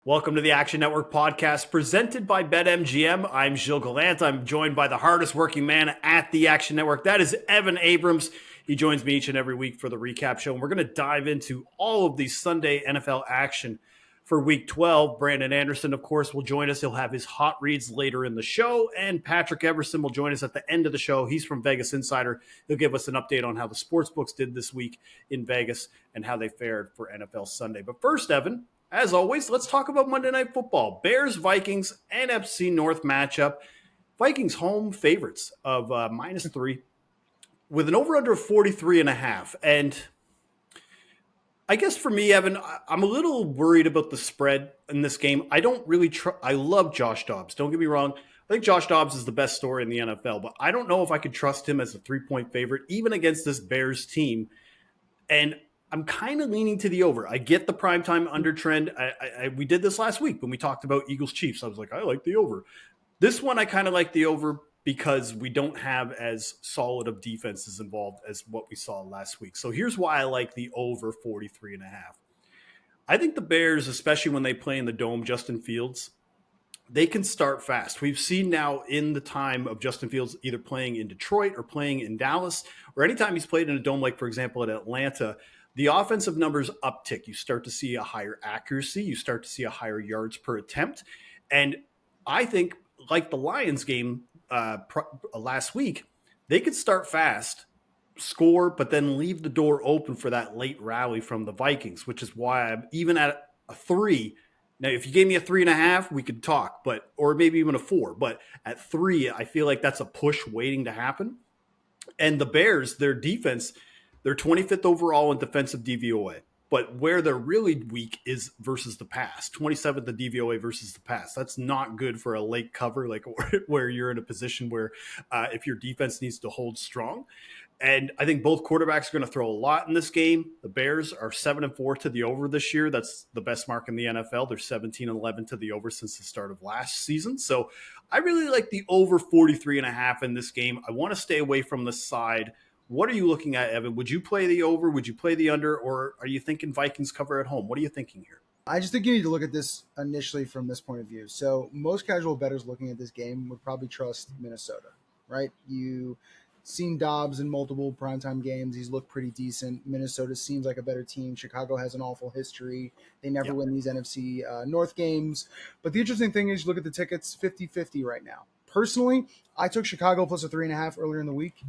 Welcome to the Action Network podcast presented by BetMGM. I'm Gilles Gallant. I'm joined by the hardest working man at the Action Network. That is Evan Abrams. He joins me each and every week for the recap show. And we're going to dive into all of the Sunday NFL action for week 12. Brandon Anderson, of course, will join us. He'll have his hot reads later in the show. And Patrick Everson will join us at the end of the show. He's from Vegas Insider. He'll give us an update on how the sportsbooks did this week in Vegas and how they fared for NFL Sunday. But first, Evan, as always, let's talk about Monday Night Football. Bears, Vikings, NFC North matchup. Vikings home favorites of -3 with an over-under of 43.5. And I guess for me, Evan, I'm a little worried about the spread in this game. I don't really I love Josh Dobbs. Don't get me wrong. I think Josh Dobbs is the best story in the NFL, but I don't know if I could trust him as a 3-point favorite, even against this Bears team. And I'm kind of leaning to the over. I get the primetime under trend. We did this last week when we talked about Eagles Chiefs. I was like, I like the over. This one, I kind of like the over because we don't have as solid of defenses involved as what we saw last week. So here's why I like the over 43.5. I think the Bears, especially when they play in the Dome, Justin Fields, they can start fast. We've seen now in the time of Justin Fields either playing in Detroit or playing in Dallas, or anytime he's played in a Dome, like for example at Atlanta, the offensive numbers uptick. You start to see a higher accuracy. You start to see a higher yards per attempt. And I think, like the Lions game last week, they could start fast, score, but then leave the door open for that late rally from the Vikings, which is why I'm even at a 3. Now, if you gave me a 3.5, we could talk, or maybe even a 4. But at 3, I feel like that's a push waiting to happen. And the Bears, their defense, they're 25th overall in defensive DVOA, but where they're really weak is versus the pass. 27th in DVOA versus the pass. That's not good for a late cover, like where you're in a position where if your defense needs to hold strong. And I think both quarterbacks are going to throw a lot in this game. The Bears are 7-4 to the over this year. That's the best mark in the NFL. They're 17-11 to the over since the start of last season. So I really like the over 43.5 in this game. I want to stay away from the side. What are you looking at, Evan? Would you play the over? Would you play the under? Or are you thinking Vikings cover at home? What are you thinking here? I just think you need to look at this initially from this point of view. So most casual bettors looking at this game would probably trust Minnesota, right? You've seen Dobbs in multiple primetime games. He's looked pretty decent. Minnesota seems like a better team. Chicago has an awful history. They never win these NFC North games. But the interesting thing is you look at the tickets, 50-50 right now. Personally, I took Chicago plus a 3.5 earlier in the week.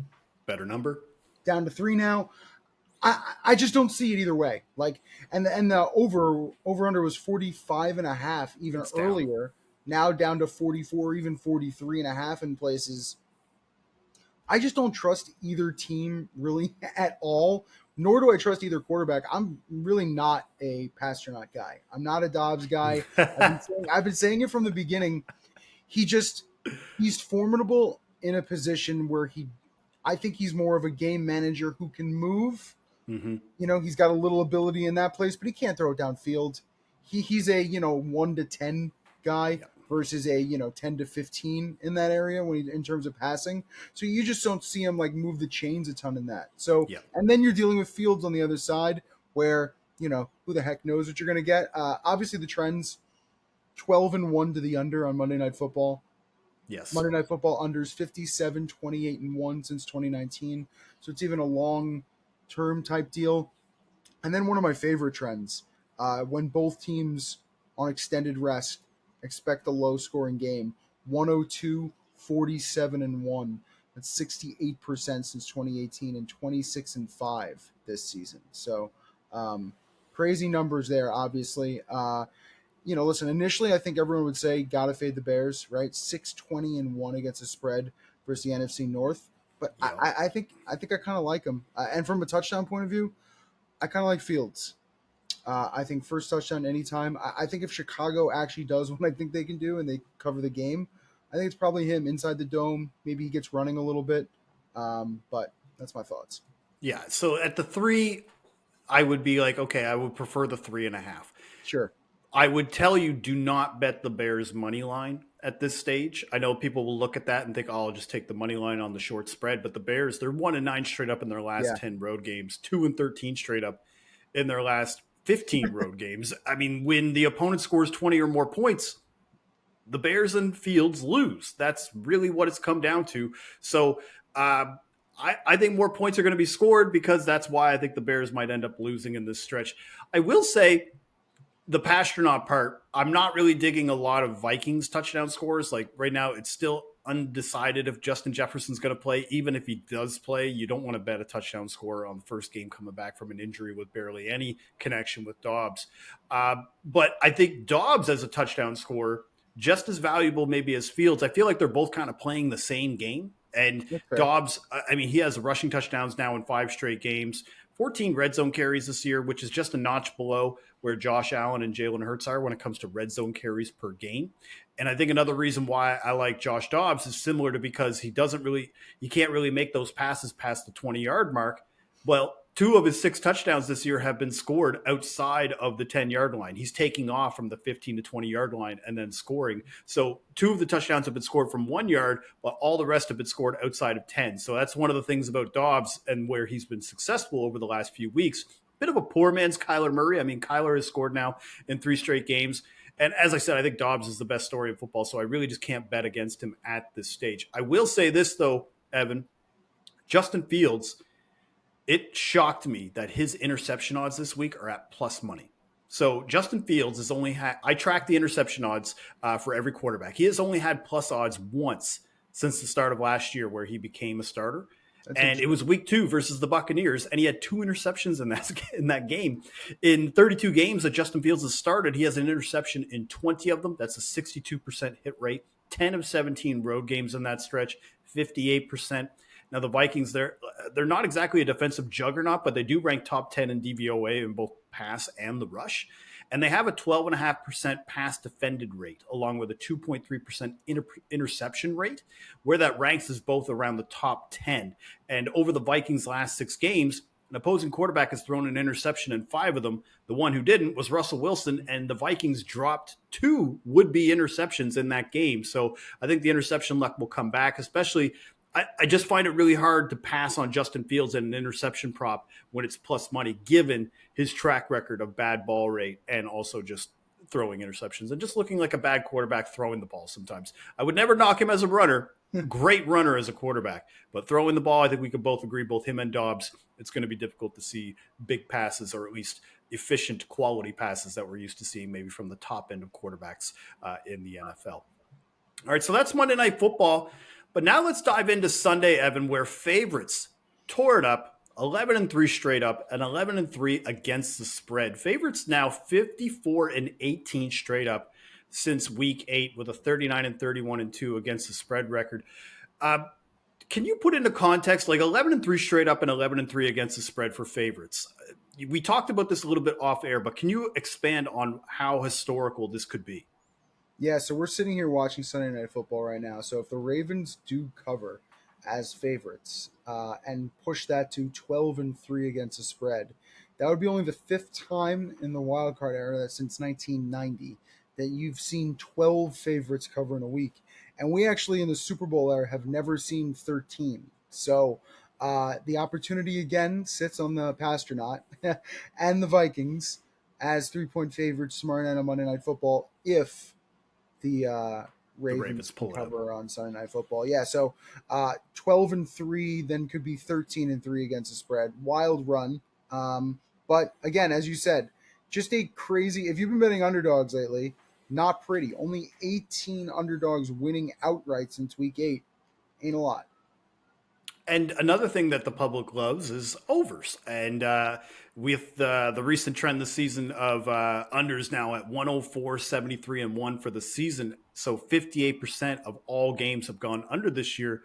Better number. Down to 3 now. I just don't see it either way. And the over under was 45.5 even It's earlier. Down. Now down to 44, even 43.5 in places. I just don't trust either team really at all. Nor do I trust either quarterback. I'm really not a Pasternak guy. I'm not a Dobbs guy. I've been saying it from the beginning. He's formidable in a position where I think he's more of a game manager who can move. Mm-hmm. You know, he's got a little ability in that place, but he can't throw it downfield. He's a 1 to 10 guy versus a 10 to 15 in that area in terms of passing. So you just don't see him move the chains a ton in that. So and then you're dealing with Fields on the other side where who the heck knows what you're going to get. Obviously the trends 12-1 to the under on Monday Night Football. Yes. Monday Night Football unders 57, 28-1 since 2019. So it's even a long-term type deal. And then one of my favorite trends, when both teams on extended rest expect a low-scoring game, 102, 47-1. That's 68% since 2018 and 26-5 this season. So crazy numbers there, obviously. Listen, initially I think everyone would say gotta fade the Bears, right? 6-20-1 against the spread versus the NFC North. But I think I kind of like them. And from a touchdown point of view, I kind of like Fields. I think first touchdown anytime. I think if Chicago actually does what I think they can do and they cover the game, I think it's probably him inside the dome. Maybe he gets running a little bit. But that's my thoughts. Yeah, so at the 3, I would be like, okay, I would prefer the 3.5. Sure. I would tell you, do not bet the Bears money line at this stage. I know people will look at that and think, oh, I'll just take the money line on the short spread. But the Bears, they're 1-9 straight up in their last 10 road games, 2-13 straight up in their last 15 road games. I mean, when the opponent scores 20 or more points, the Bears and Fields lose. That's really what it's come down to. So I think more points are going to be scored because that's why I think the Bears might end up losing in this stretch. I will say the Pasternak part, I'm not really digging a lot of Vikings touchdown scores. Like right now, it's still undecided if Justin Jefferson's going to play. Even if he does play, you don't want to bet a touchdown score on the first game coming back from an injury with barely any connection with Dobbs. But I think Dobbs as a touchdown scorer, just as valuable maybe as Fields. I feel like they're both kind of playing the same game. And That's fair. Dobbs, I mean, he has rushing touchdowns now in 5 straight games. 14 red zone carries this year, which is just a notch below where Josh Allen and Jalen Hurts are when it comes to red zone carries per game. And I think another reason why I like Josh Dobbs is similar to because he can't really make those passes past the 20-yard mark. Well, 2 of his 6 touchdowns this year have been scored outside of the 10-yard line. He's taking off from the 15 to 20-yard line and then scoring. So 2 of the touchdowns have been scored from 1 yard, but all the rest have been scored outside of 10. So that's one of the things about Dobbs and where he's been successful over the last few weeks. Bit of a poor man's Kyler Murray. I mean, Kyler has scored now in 3 straight games. And as I said, I think Dobbs is the best story in football, so I really just can't bet against him at this stage. I will say this, though, Evan. Justin Fields, it shocked me that his interception odds this week are at plus money. So Justin Fields has only had – I track the interception odds for every quarterback. He has only had plus odds once since the start of last year where he became a starter. And it was week 2 versus the Buccaneers, and he had 2 interceptions in that game. In 32 games that Justin Fields has started, he has an interception in 20 of them. That's a 62% hit rate. 10 of 17 road games in that stretch, 58%. Now, the Vikings, they're not exactly a defensive juggernaut, but they do rank top 10 in DVOA in both pass and the rush. And they have a 12.5% pass defended rate, along with a 2.3% interception rate, where that ranks is both around the top 10. And over the Vikings' last 6 games, an opposing quarterback has thrown an interception in 5 of them. The one who didn't was Russell Wilson, and the Vikings dropped 2 would-be interceptions in that game. So I think the interception luck will come back, especially – I just find it really hard to pass on Justin Fields and an interception prop when it's plus money, given his track record of bad ball rate and also just throwing interceptions and just looking like a bad quarterback throwing the ball sometimes. I would never knock him as a runner. Great runner as a quarterback. But throwing the ball, I think we could both agree, both him and Dobbs, it's going to be difficult to see big passes or at least efficient quality passes that we're used to seeing maybe from the top end of quarterbacks in the NFL. All right, so that's Monday Night Football. But now let's dive into Sunday, Evan, where favorites tore it up, 11-3 straight up, and 11-3 against the spread. Favorites now 54-18 straight up since week 8 with a 39-31-2 against the spread record. Can you put into context like 11-3 straight up and 11-3 against the spread for favorites? We talked about this a little bit off air, but can you expand on how historical this could be? Yeah, so we're sitting here watching Sunday Night Football right now. So if the Ravens do cover as favorites and push that to 12-3 against the spread, that would be only the 5th time in the wild card era since 1990 that you've seen 12 favorites cover in a week. And we actually in the Super Bowl era have never seen 13. So the opportunity again sits on the Pasternak and the Vikings as 3-point favorites tomorrow night on Monday Night Football if the Ravens pull cover on Sunday Night Football. Yeah, so 12-3, then could be 13-3 against the spread. Wild run. But again, as you said, just a crazy, if you've been betting underdogs lately, not pretty. Only 18 underdogs winning outright since week 8. Ain't a lot. And another thing that the public loves is overs. And with the recent trend this season of unders now at 104, 73-1 for the season, so 58% of all games have gone under this year.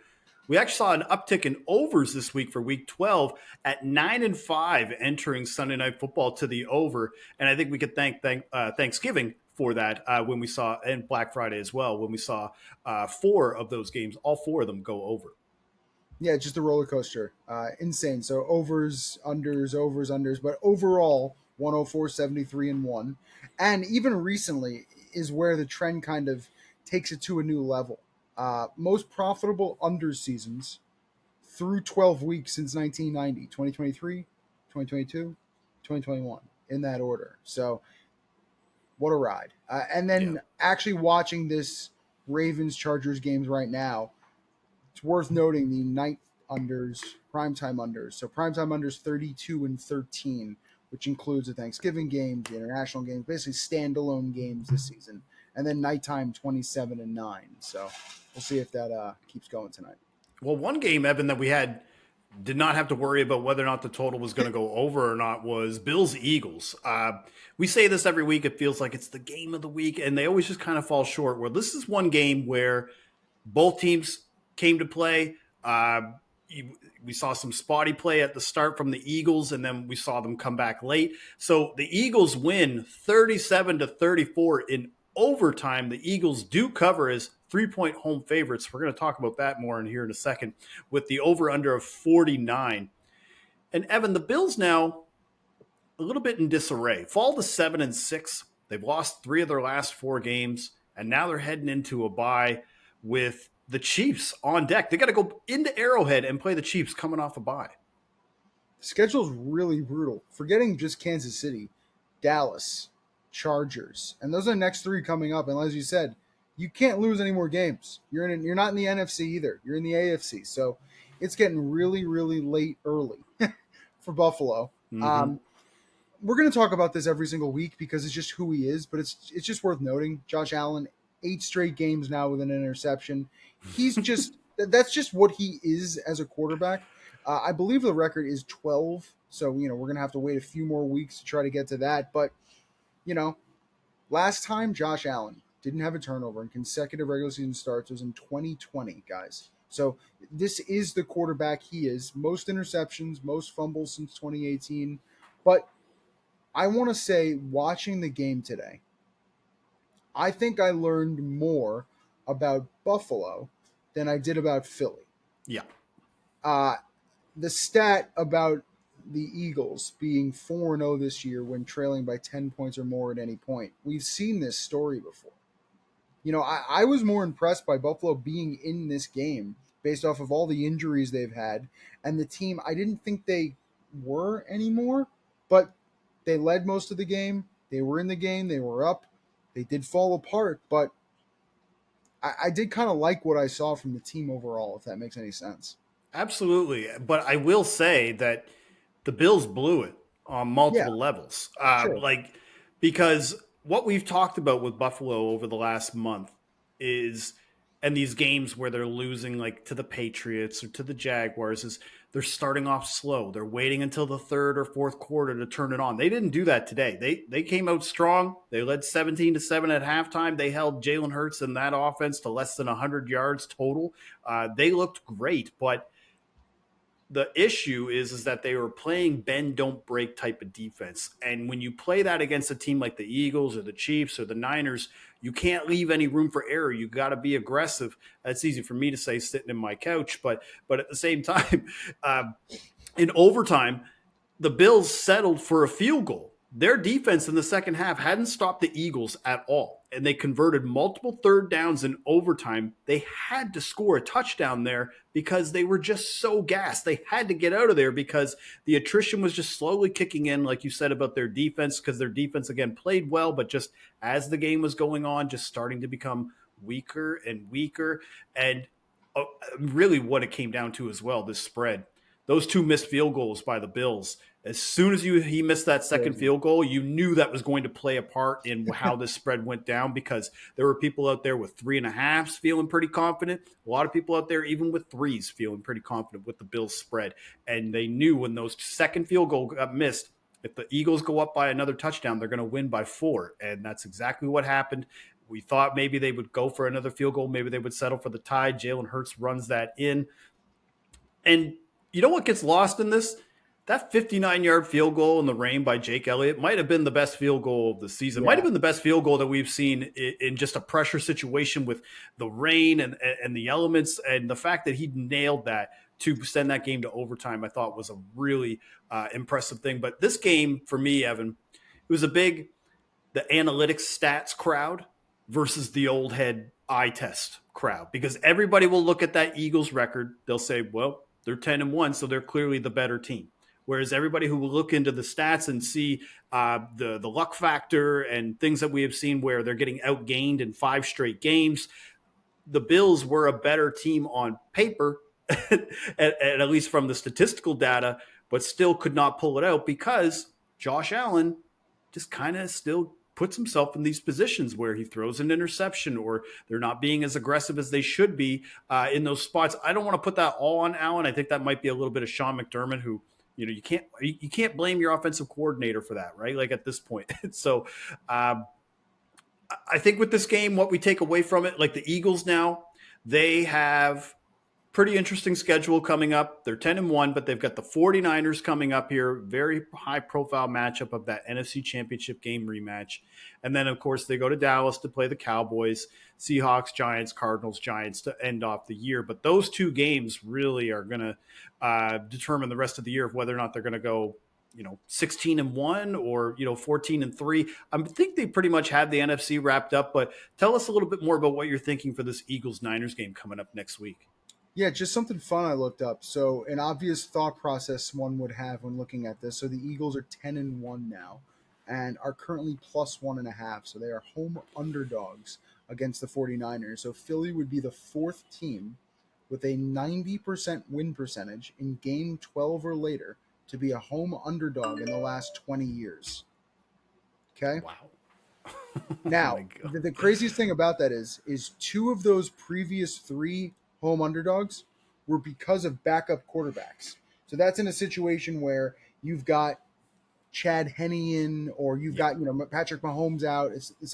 We actually saw an uptick in overs this week for week 12 at 9-5 entering Sunday Night Football to the over. And I think we could thank Thanksgiving for that when we saw, and Black Friday as well, when we saw 4 of those games, all 4 of them go over. Yeah, just a roller coaster. Insane. So overs, unders. But overall, 104, 73-1. And even recently is where the trend kind of takes it to a new level. Most profitable under seasons through 12 weeks since 1990, 2023, 2022, 2021. in that order. So what a ride. And then Yeah. actually watching this Ravens-Chargers games right now, it's worth noting the night unders, primetime unders. So primetime unders 32 and 13, which includes the Thanksgiving games, the international games, basically standalone games this season. And then nighttime 27 and 9. So we'll see if that keeps going tonight. Well, one game, Evan, that we did not have to worry about whether or not the total was going to go over or not was Bills Eagles. We say this every week. It feels like it's the game of the week, and they always just kind of fall short. Well, this is one game where both teams came to play. We saw some spotty play at the start from the Eagles, and then we saw them come back late. So the Eagles win 37-34 in overtime. The Eagles do cover as 3-point home favorites. We're going to talk about that more in here in a second with the over-under of 49. And Evan, the Bills now a little bit in disarray. Fall to 7-6. They've lost 3 of their last 4 games, and now they're heading into a bye with the Chiefs on deck. They got to go into Arrowhead and play the Chiefs coming off a bye. The schedule's really brutal. Forgetting just Kansas City, Dallas, Chargers, and those are the next 3 coming up. And as you said, you can't lose any more games. You're not in the NFC either. You're in the AFC. So it's getting really, really late early for Buffalo. Mm-hmm. We're going to talk about this every single week because it's just who he is. But it's just worth noting. Josh Allen, 8 straight games now with an interception. He's just that's just what he is as a quarterback. I believe the record is 12. So we're going to have to wait a few more weeks to try to get to that. But last time Josh Allen didn't have a turnover in consecutive regular season starts was in 2020, guys. So this is the quarterback he is. Most interceptions, most fumbles since 2018. But I want to say, watching the game today, I think I learned more about Buffalo than I did about Philly. Yeah. The stat about the Eagles being 4-0 this year when trailing by 10 points or more at any point. We've seen this story before. I was more impressed by Buffalo being in this game based off of all the injuries they've had. And the team, I didn't think they were anymore, but they led most of the game. They were in the game. They were up. They did fall apart, but I did kind of like what I saw from the team overall, if that makes any sense. Absolutely. But I will say that the Bills blew it on multiple levels. Sure. Because what we've talked about with Buffalo over the last month is, and these games where they're losing like to the Patriots or to the Jaguars, is they're starting off slow. They're waiting until the 3rd or 4th quarter to turn it on. They didn't do that today. They came out strong. They led 17-7 at halftime. They held Jalen Hurts and that offense to less than 100 yards total. They looked great, but the issue is that they were playing bend, don't break type of defense. And when you play that against a team like the Eagles or the Chiefs or the Niners, you can't leave any room for error. You got to be aggressive. That's easy for me to say sitting in my couch, but at the same time, in overtime, the Bills settled for a field goal. Their defense in the second half hadn't stopped the Eagles at all, and they converted multiple 3rd downs in overtime. They had to score a touchdown there because they were just so gassed. They had to get out of there because the attrition was just slowly kicking in, like you said about their defense, because their defense, again, played well, but just as the game was going on, just starting to become weaker and weaker. And really what it came down to as well, this spread. Those 2 missed field goals by the Bills. As soon as he missed that second field goal, you knew that was going to play a part in how this spread went down, because there were people out there with 3.5s feeling pretty confident. A lot of people out there, even with 3s, feeling pretty confident with the Bills spread. And they knew when those second field goal got missed, if the Eagles go up by another touchdown, they're going to win by 4. And that's exactly what happened. We thought maybe they would go for another field goal. Maybe they would settle for the tie. Jalen Hurts runs that in. And you know what gets lost in this? That 59-yard field goal in the rain by Jake Elliott might have been the best field goal of the season. Might have been the best field goal that we've seen in just a pressure situation with the rain and the elements. And the fact that he nailed that to send that game to overtime, I thought was a really impressive thing. But this game, for me, Evan, it was the analytics stats crowd versus the old head eye test crowd. Because everybody will look at that Eagles record. They'll say, well, they're 10-1, so they're clearly the better team. Whereas everybody who will look into the stats and see the luck factor and things that we have seen where they're getting outgained in 5 straight games, the Bills were a better team on paper, at least from the statistical data, but still could not pull it out because Josh Allen just kind of still puts himself in these positions where he throws an interception or they're not being as aggressive as they should be in those spots. I don't want to put that all on Allen. I think that might be a little bit of Sean McDermott, who, you can't blame your offensive coordinator for that, right? Like at this point. So I think with this game, what we take away from it, like the Eagles now, they have pretty interesting schedule coming up. They're 10-1, but they've got the 49ers coming up here. Very high profile matchup of that NFC Championship game rematch. And then, of course, they go to Dallas to play the Cowboys, Seahawks, Giants, Cardinals, Giants to end off the year. But those 2 games really are going to determine the rest of the year of whether or not they're going to go 16-1 or 14-3. I think they pretty much have the NFC wrapped up, but tell us a little bit more about what you're thinking for this Eagles-Niners game coming up next week. Yeah, just something fun I looked up. So an obvious thought process one would have when looking at this. So the Eagles are 10-1 now and are currently plus 1.5. So they are home underdogs against the 49ers. So Philly would be the 4th team with a 90% win percentage in game 12 or later to be a home underdog in the last 20 years. Okay? Wow. Now, Oh the craziest thing about that is 2 of those previous 3 home underdogs were because of backup quarterbacks. So that's in a situation where you've got Chad Henne in, or you've got Patrick Mahomes out. It's a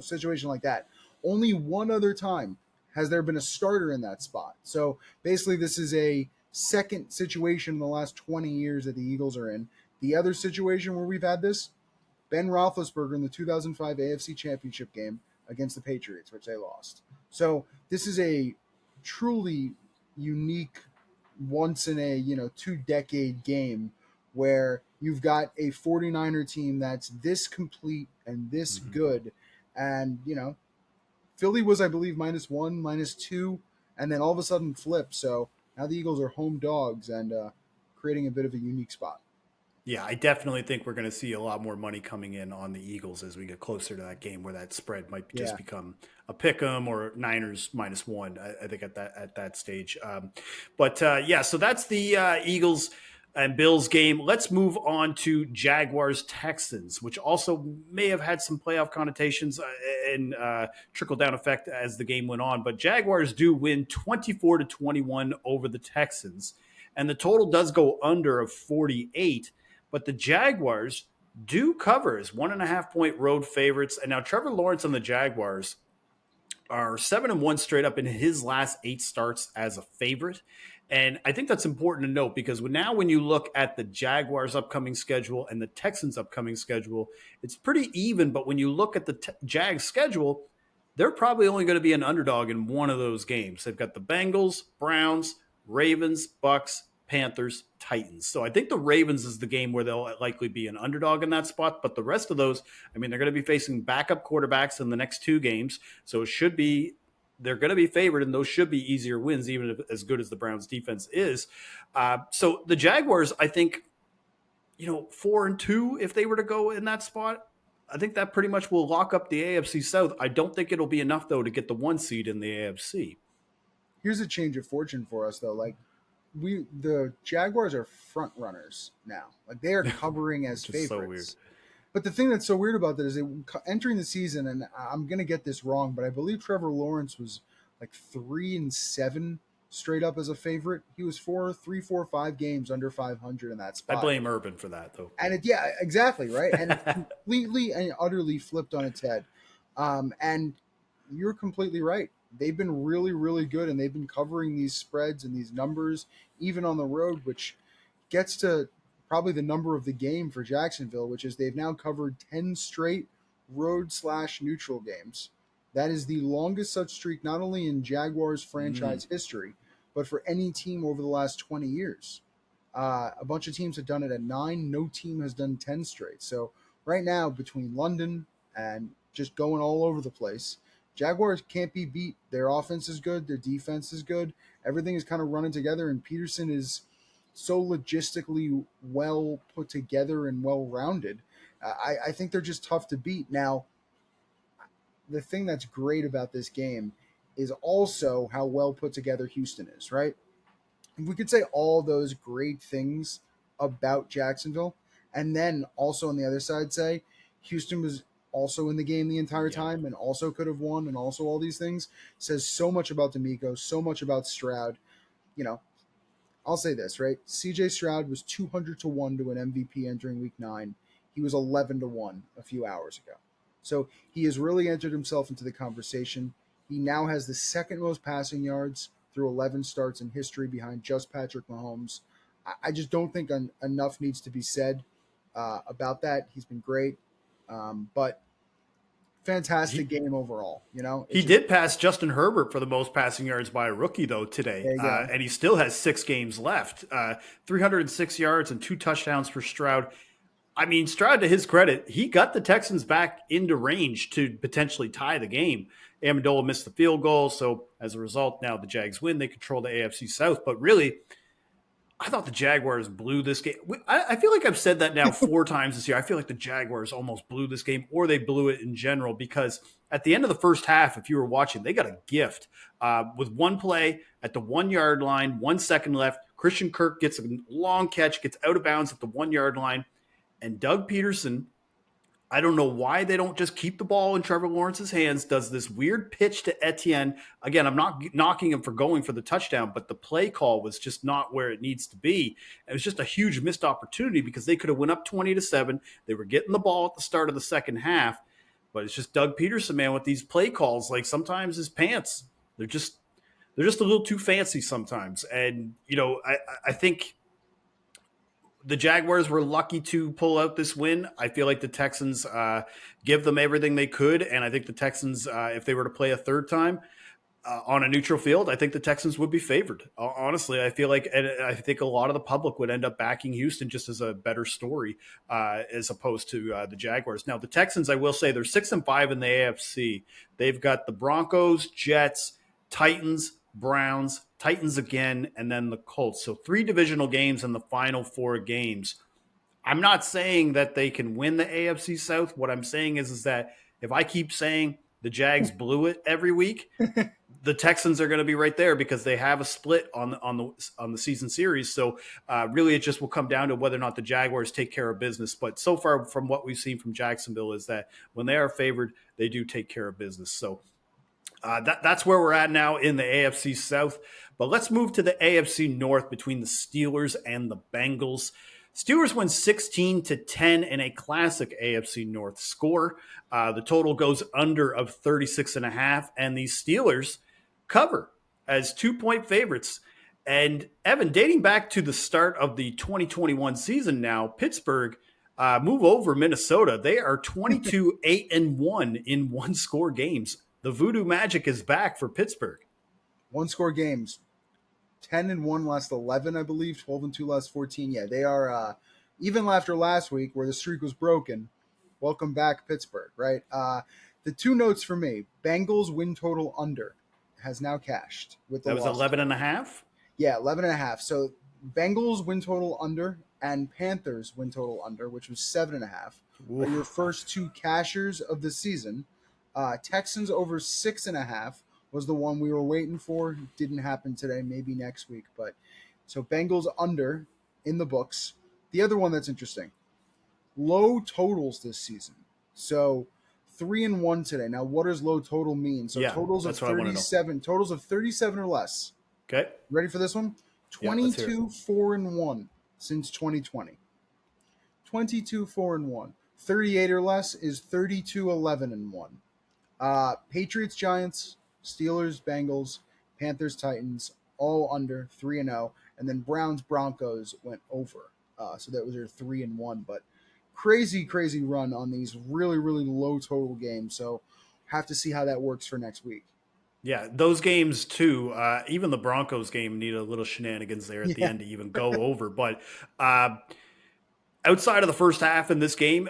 situation like that. Only one other time has there been a starter in that spot. So basically, this is a second situation in the last 20 years that the Eagles are in. The other situation where we've had this, Ben Roethlisberger in the 2005 AFC Championship game against the Patriots, which they lost. So this is a truly unique, once in a 2-decade game where you've got a 49er team that's this complete and this good. And Philly was, I believe, -1, -2, and then all of a sudden flipped. So now the Eagles are home dogs and creating a bit of a unique spot. Yeah, I definitely think we're going to see a lot more money coming in on the Eagles as we get closer to that game, where that spread might just become a pick 'em or Niners -1. I think at that stage. So that's the Eagles and Bills game. Let's move on to Jaguars Texans, which also may have had some playoff connotations and trickle down effect as the game went on. But Jaguars do win 24-21 over the Texans, and the total does go under of 48. But the Jaguars do cover as 1.5-point road favorites. And now Trevor Lawrence on the Jaguars are 7-1 straight up in his last 8 starts as a favorite. And I think that's important to note because now when you look at the Jaguars' upcoming schedule and the Texans' upcoming schedule, it's pretty even. But when you look at the Jags' schedule, they're probably only going to be an underdog in one of those games. They've got the Bengals, Browns, Ravens, Bucks, Panthers, Titans. So I think the Ravens is the game where they'll likely be an underdog in that spot. But the rest of those, they're going to be facing backup quarterbacks in the next 2 games. So they're going to be favored, and those should be easier wins, even if as good as the Browns defense is. So the Jaguars, I think, 4-2, if they were to go in that spot, I think that pretty much will lock up the AFC South. I don't think it'll be enough, though, to get the 1 seed in the AFC. Here's a change of fortune for us, though. Like, the Jaguars are front runners now. Like, they are covering as favorites. So weird. But the thing that's so weird about that is entering the season, and I'm gonna get this wrong, but I believe Trevor Lawrence was like 3-7 straight up as a favorite. He was 5 games under 500 in that spot. I blame Urban for that, though. And exactly right. And it completely and utterly flipped on its head. And you're completely right. They've been really, really good, and they've been covering these spreads and these numbers, even on the road, which gets to probably the number of the game for Jacksonville, which is they've now covered 10 straight road/neutral games. That is the longest such streak, not only in Jaguars franchise history, but for any team over the last 20 years. A bunch of teams have done it at 9. No team has done 10 straight. So right now, between London and just going all over the place, Jaguars can't be beat. Their offense is good. Their defense is good. Everything is kind of running together, and Peterson is so logistically well put together and well rounded. I think they're just tough to beat. Now, the thing that's great about this game is also how well put together Houston is, right? We could say all those great things about Jacksonville, and then also on the other side say Houston was also in the game the entire Yeah. time and also could have won, and also all these things says so much about D'Amico, so much about Stroud. You know, I'll say this, right? CJ Stroud was 200 to 1 to an MVP entering week 9. He was 11 to 1 a few hours ago. So he has really entered himself into the conversation. He now has the second most passing yards through 11 starts in history behind just Patrick Mahomes. I just don't think enough needs to be said about that. He's been great, but fantastic game overall. You know, He did pass Justin Herbert for the most passing yards by a rookie, though, today. There you go. And he still has 6 games left. 306 yards and 2 touchdowns for Stroud. I mean, Stroud, to his credit, he got the Texans back into range to potentially tie the game. Amendola missed the field goal, so as a result, now the Jags win. They control the AFC South. But really, I thought the Jaguars blew this game. I feel like I've said that now 4 times this year. I feel like the Jaguars almost blew this game, or they blew it in general, because at the end of the first half, if you were watching, they got a gift with one play at the 1 yard line, 1 second left. Christian Kirk gets a long catch, gets out of bounds at the 1 yard line, and Doug Peterson, I don't know why they don't just keep the ball in Trevor Lawrence's hands, does this weird pitch to Etienne. Again, I'm not knocking him for going for the touchdown, but the play call was just not where it needs to be. It was just a huge missed opportunity because they could have went up 20-7. They were getting the ball at the start of the second half, but it's just Doug Peterson, man, with these play calls. Like, sometimes his pants, they're just a little too fancy sometimes. And, you know, I think the Jaguars were lucky to pull out this win. I feel like the Texans give them everything they could. And I think the Texans, if they were to play a third time on a neutral field, I think the Texans would be favored. Honestly, I feel like, and I think a lot of the public would end up backing Houston just as a better story as opposed to the Jaguars. Now, the Texans, I will say, they're 6-5 in the AFC. They've got the Broncos, Jets, Titans, Browns, Titans again, and then the Colts. So 3 divisional games in the final 4 games. I'm not saying that they can win the AFC South. What I'm saying is that if I keep saying the Jags blew it every week, the Texans are going to be right there because they have a split on the season series. So really, it just will come down to whether or not the Jaguars take care of business. But so far, from what we've seen from Jacksonville, is that when they are favored, they do take care of business. So that's where we're at now in the AFC South. But let's move to the AFC North between the Steelers and the Bengals. Steelers win 16-10 in a classic AFC North score. The total goes under of 36.5, and the Steelers cover as 2-point favorites. And Evan, dating back to the start of the 2021 season now, Pittsburgh move over Minnesota. They are 22-8-1 in one-score games. The voodoo magic is back for Pittsburgh. One-score games. 10-1 last 11, I believe. 12-2 last 14. Yeah, they are even after last week where the streak was broken. Welcome back, Pittsburgh. Right. The 2 notes for me: Bengals win total under has now cashed with the that was loss. 11.5. Yeah, 11.5. So Bengals win total under and Panthers win total under, which was 7.5. Are your first 2 cashers of the season. Texans over 6.5 was the one we were waiting for. Didn't happen today, maybe next week. But so Bengals under in the books. The other one that's interesting, low totals this season. So 3-1 today. Now, what does low total mean? So totals of 37, totals of 37 or less. Okay. Ready for this one? 22-4-1 since 2020. 22-4-1. 38 or less is 32-11-1. Patriots, Giants, Steelers, Bengals, Panthers, Titans, all under 3-0, and then Browns, Broncos went over. So that was their 3-1. But crazy run on these really low total games. So have to see how that works for next week. Yeah, those games too. Even the Broncos game needed a little shenanigans there at the end to even go over. But outside of the first half in this game,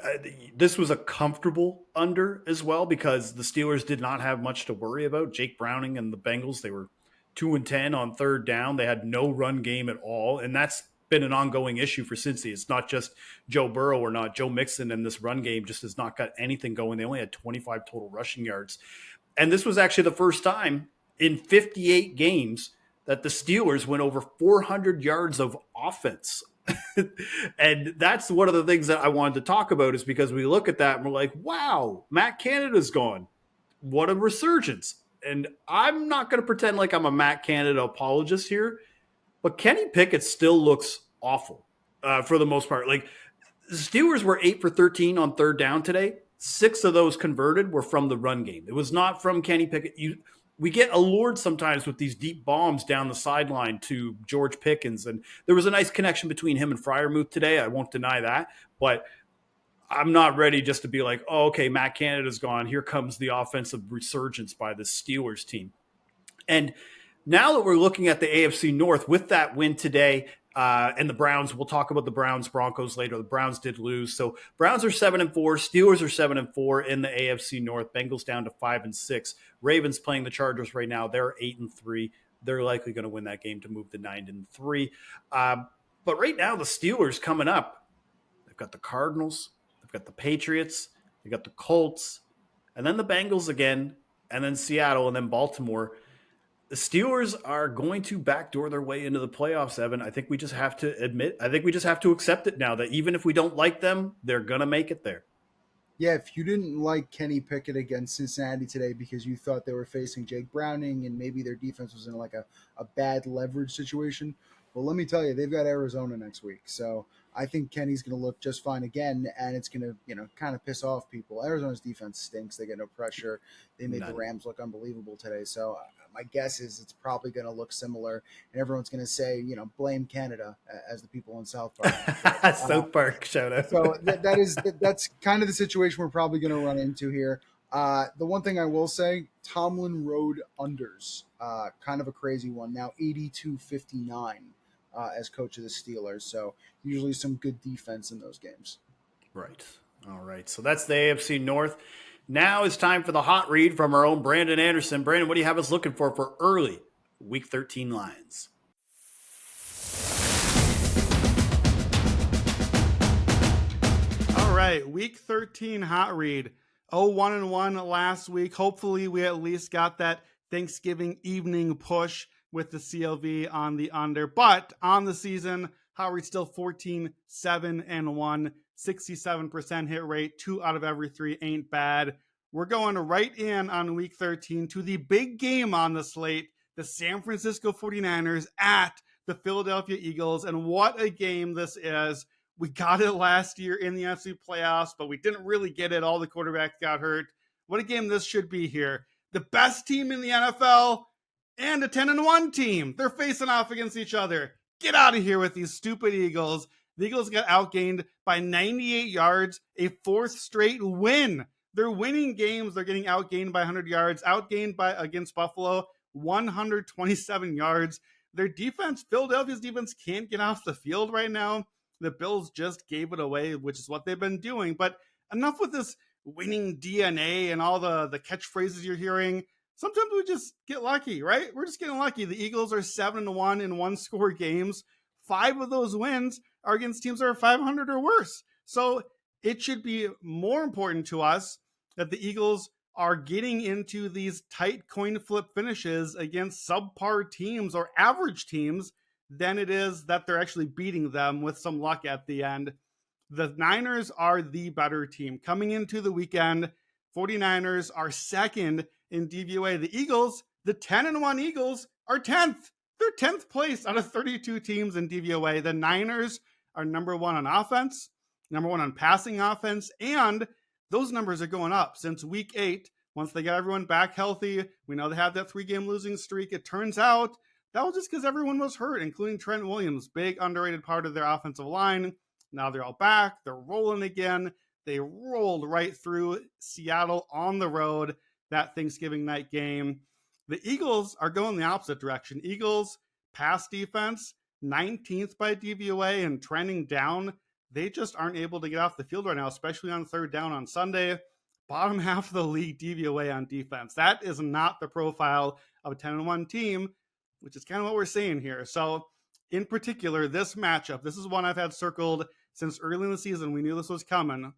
this was a comfortable under as well because the Steelers did not have much to worry about. Jake Browning and the Bengals, they were 2-10 on third down. They had no run game at all, and that's been an ongoing issue for Cincy. It's not just Joe Burrow or not. Joe Mixon in this run game just has not got anything going. They only had 25 total rushing yards. And this was actually the first time in 58 games that the Steelers went over 400 yards of offense. And that's one of the things that I wanted to talk about, is because we look at that and we're like, wow, Matt Canada's gone. What a resurgence. And I'm not going to pretend like I'm a Matt Canada apologist here, but Kenny Pickett still looks awful for the most part. Like, the Steelers were 8 for 13 on third down today. 6 of those converted were from the run game. It was not from Kenny Pickett. We get allured sometimes with these deep bombs down the sideline to George Pickens. And there was a nice connection between him and Freiermuth today. I won't deny that. But I'm not ready just to be like, oh, okay, Matt Canada's gone. Here comes the offensive resurgence by the Steelers team. And now that we're looking at the AFC North with that win today, and the Browns, we'll talk about the Browns Broncos later. The Browns did lose. So Browns are 7-4. Steelers are 7-4 in the AFC North. Bengals down to 5-6. Ravens playing the Chargers right now. They're 8-3. They're likely going to win that game to move to 9-3. But right now, the Steelers coming up, they've got the Cardinals, they've got the Patriots, they've got the Colts, and then the Bengals again, and then Seattle, and then Baltimore. The Steelers are going to backdoor their way into the playoffs, Evan. I think we just have to accept it now, that even if we don't like them, they're going to make it there. Yeah, if you didn't like Kenny Pickett against Cincinnati today because you thought they were facing Jake Browning and maybe their defense was in like a bad leverage situation, well, let me tell you, they've got Arizona next week. So I think Kenny's going to look just fine again, and it's going to, kind of piss off people. Arizona's defense stinks. They get no pressure. They made the Rams look unbelievable today. So my guess is it's probably going to look similar, and everyone's going to say, blame Canada, as the people in South Park. South Park, shout out. So that's kind of the situation we're probably going to run into here. The one thing I will say, Tomlin rode unders, kind of a crazy one. Now 82-59 as coach of the Steelers. So usually some good defense in those games. Right. All right. So that's the AFC North. Now it's time for the hot read from our own Brandon Anderson. Brandon, what do you have us looking for early Week 13 lines? All right, Week 13 hot read. 1-1 last week. Hopefully we at least got that Thanksgiving evening push with the CLV on the under. But on the season, hot read still 14-7-1. 67% hit rate. 2 out of every 3 ain't bad. We're going right in on Week 13 to the big game on the slate, the San Francisco 49ers at the Philadelphia Eagles. And what a game this is. We got it last year in the NFC playoffs, but we didn't really get it. All the quarterbacks got hurt. What a game this should be here. The best team in the NFL and a 10-1 team. They're facing off against each other. Get out of here with these stupid Eagles. The Eagles got outgained by 98 yards, a 4th straight win. They're winning games. They're getting outgained by 100 yards, outgained by against Buffalo, 127 yards. Their defense, Philadelphia's defense, can't get off the field right now. The Bills just gave it away, which is what they've been doing. But enough with this winning DNA and all the catchphrases you're hearing. Sometimes we just get lucky, right? We're just getting lucky. The Eagles are 7-1 in one-score games. 5 of those wins are against teams that are 500 or worse. So it should be more important to us that the Eagles are getting into these tight coin flip finishes against subpar teams or average teams than it is that they're actually beating them with some luck at the end. The Niners are the better team. Coming into the weekend, 49ers are second in DVOA. The Eagles, the 10-1 Eagles, are 10th. They're 10th place out of 32 teams in DVOA. The Niners are number 1 on offense, number 1 on passing offense, and those numbers are going up since week 8. Once they got everyone back healthy, we know they have that 3-game losing streak. It turns out that was just because everyone was hurt, including Trent Williams, big underrated part of their offensive line. Now they're all back. They're rolling again. They rolled right through Seattle on the road, that Thanksgiving night game. The Eagles are going the opposite direction. Eagles pass defense, 19th by DVOA and trending down. They just aren't able to get off the field right now, especially on third down on Sunday. Bottom half of the league DVOA on defense. That is not the profile of a 10-1 team, which is kind of what we're seeing here. So in particular, this matchup, this is one I've had circled since early in the season. We knew this was coming.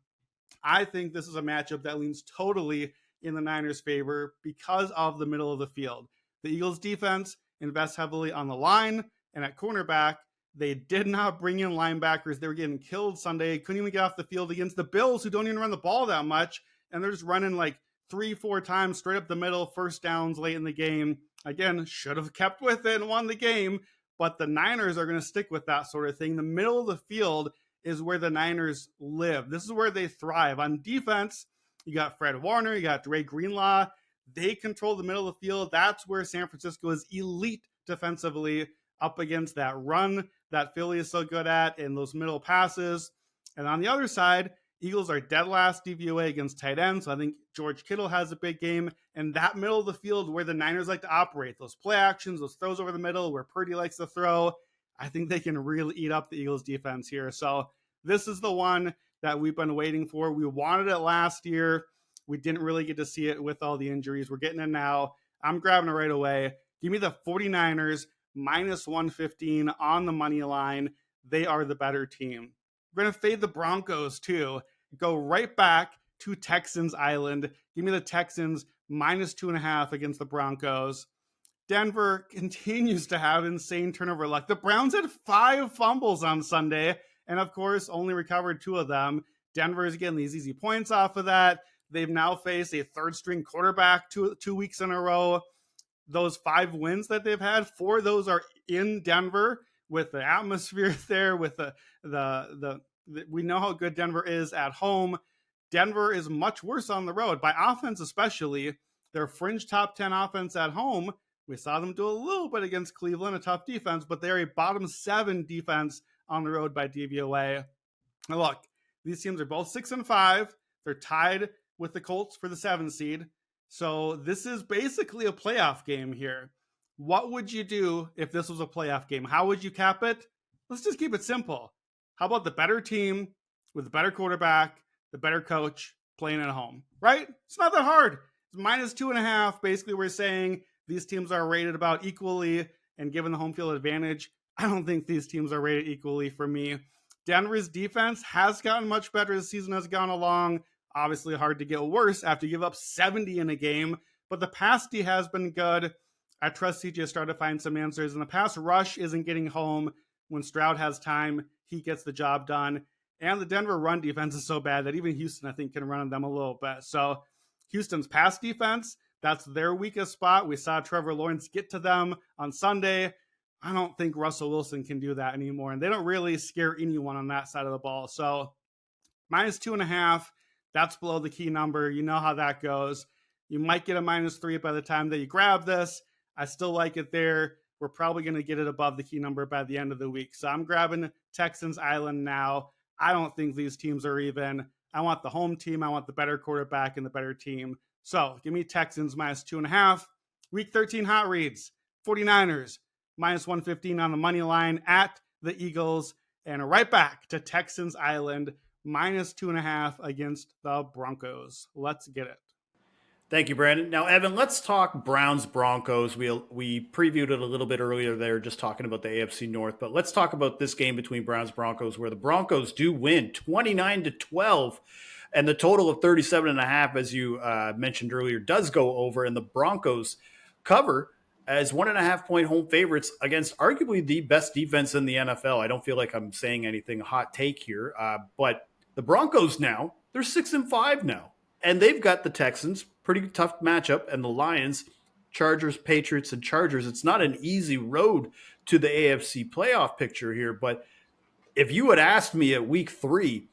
I think this is a matchup that leans totally in the Niners' favor because of the middle of the field. The Eagles' defense invests heavily on the line and at cornerback. They did not bring in linebackers. They were getting killed Sunday. Couldn't even get off the field against the Bills, who don't even run the ball that much. And they're just running like 3-4 times straight up the middle, first downs late in the game. Again, should have kept with it and won the game. But the Niners are going to stick with that sort of thing. The middle of the field is where the Niners live. This is where they thrive. On defense, you got Fred Warner, you got Dre Greenlaw. They control the middle of the field. That's where San Francisco is elite defensively, up against that run that Philly is so good at and those middle passes. And on the other side, Eagles are dead last DVOA against tight ends. So I think George Kittle has a big game. And that middle of the field where the Niners like to operate, those play actions, those throws over the middle where Purdy likes to throw, I think they can really eat up the Eagles defense here. So this is the one that we've been waiting for. We wanted it last year. We didn't really get to see it with all the injuries. We're getting it now. I'm grabbing it right away. Give me the 49ers minus 115 on the money line. They are the better team. We're going to fade the Broncos too. Go right back to Texans Island. Give me the Texans minus 2.5 against the Broncos. Denver continues to have insane turnover luck. The Browns had 5 fumbles on Sunday, and of course, only recovered 2 of them. Denver is getting these easy points off of that. They've now faced a third-string quarterback 2 weeks in a row. Those 5 wins that they've had, 4 of those are in Denver with the atmosphere there, with the we know how good Denver is at home. Denver is much worse on the road, by offense especially. Their fringe top 10 offense at home. We saw them do a little bit against Cleveland, a tough defense, but they're a bottom 7 defense on the road by DVOA. Now look, these teams are both 6-5. They're tied with the Colts for the 7 seed. So this is basically a playoff game here. What would you do if this was a playoff game? How would you cap it? Let's just keep it simple. How about the better team with the better quarterback, the better coach playing at home, right? It's not that hard. It's minus 2.5. Basically, we're saying these teams are rated about equally, and given the home field advantage, I don't think these teams are rated equally for me. Denver's defense has gotten much better as the season has gone along. Obviously hard to get worse after you give up 70 in a game, but the pass D has been good. I trust CJ Stroud to find some answers, and the pass rush isn't getting home. When Stroud has time, he gets the job done. And the Denver run defense is so bad that even Houston, I think, can run on them a little bit. So Houston's pass defense, that's their weakest spot. We saw Trevor Lawrence get to them on Sunday. I don't think Russell Wilson can do that anymore. And they don't really scare anyone on that side of the ball. So minus 2.5, that's below the key number. You know how that goes. You might get a minus 3 by the time that you grab this. I still like it there. We're probably going to get it above the key number by the end of the week. So I'm grabbing Texans Island now. I don't think these teams are even. I want the home team. I want the better quarterback and the better team. So give me Texans minus 2.5. Week 13 hot reads. 49ers minus 115 on the money line at the Eagles. And right back to Texans Island minus 2.5 against the Broncos. Let's get it. Thank you, Brandon. Now, Evan, let's talk Browns-Broncos. We previewed it a little bit earlier there, just talking about the AFC North. But let's talk about this game between Browns-Broncos, where the Broncos do win 29-12. And the total of 37.5, as you mentioned earlier, does go over. And the Broncos cover as 1.5-point home favorites against arguably the best defense in the NFL. I don't feel like I'm saying anything hot take here. But the Broncos now, they're 6-5 now. And they've got the Texans, pretty tough matchup, and the Lions, Chargers, Patriots, and Chargers. It's not an easy road to the AFC playoff picture here, but if you had asked me at week 3,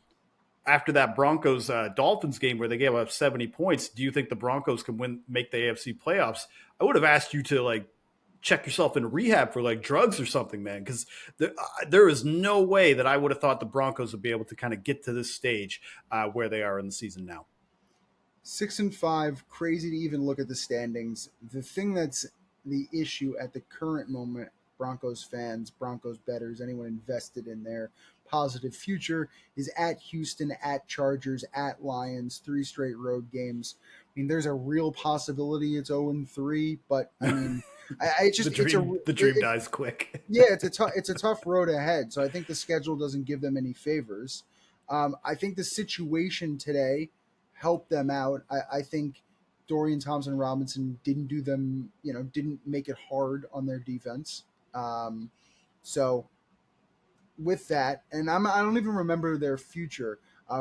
after that Broncos-Dolphins game where they gave up 70 points, do you think the Broncos can make the AFC playoffs? I would have asked you to check yourself in rehab for drugs or something, man, because there is no way that I would have thought the Broncos would be able to kind of get to this stage where they are in the season now. 6-5, crazy to even look at the standings. The thing that's the issue at the current moment, Broncos fans, Broncos bettors, anyone invested in their positive future, is at Houston, at Chargers, at Lions, 3 straight road games. I mean, there's a real possibility it's 0-3, but I mean, It's just the dream dies quick. yeah, it's a tough road ahead. So I think the schedule doesn't give them any favors. I think the situation today helped them out. I think Dorian Thompson Robinson didn't make it hard on their defense. So with that, and I don't even remember their future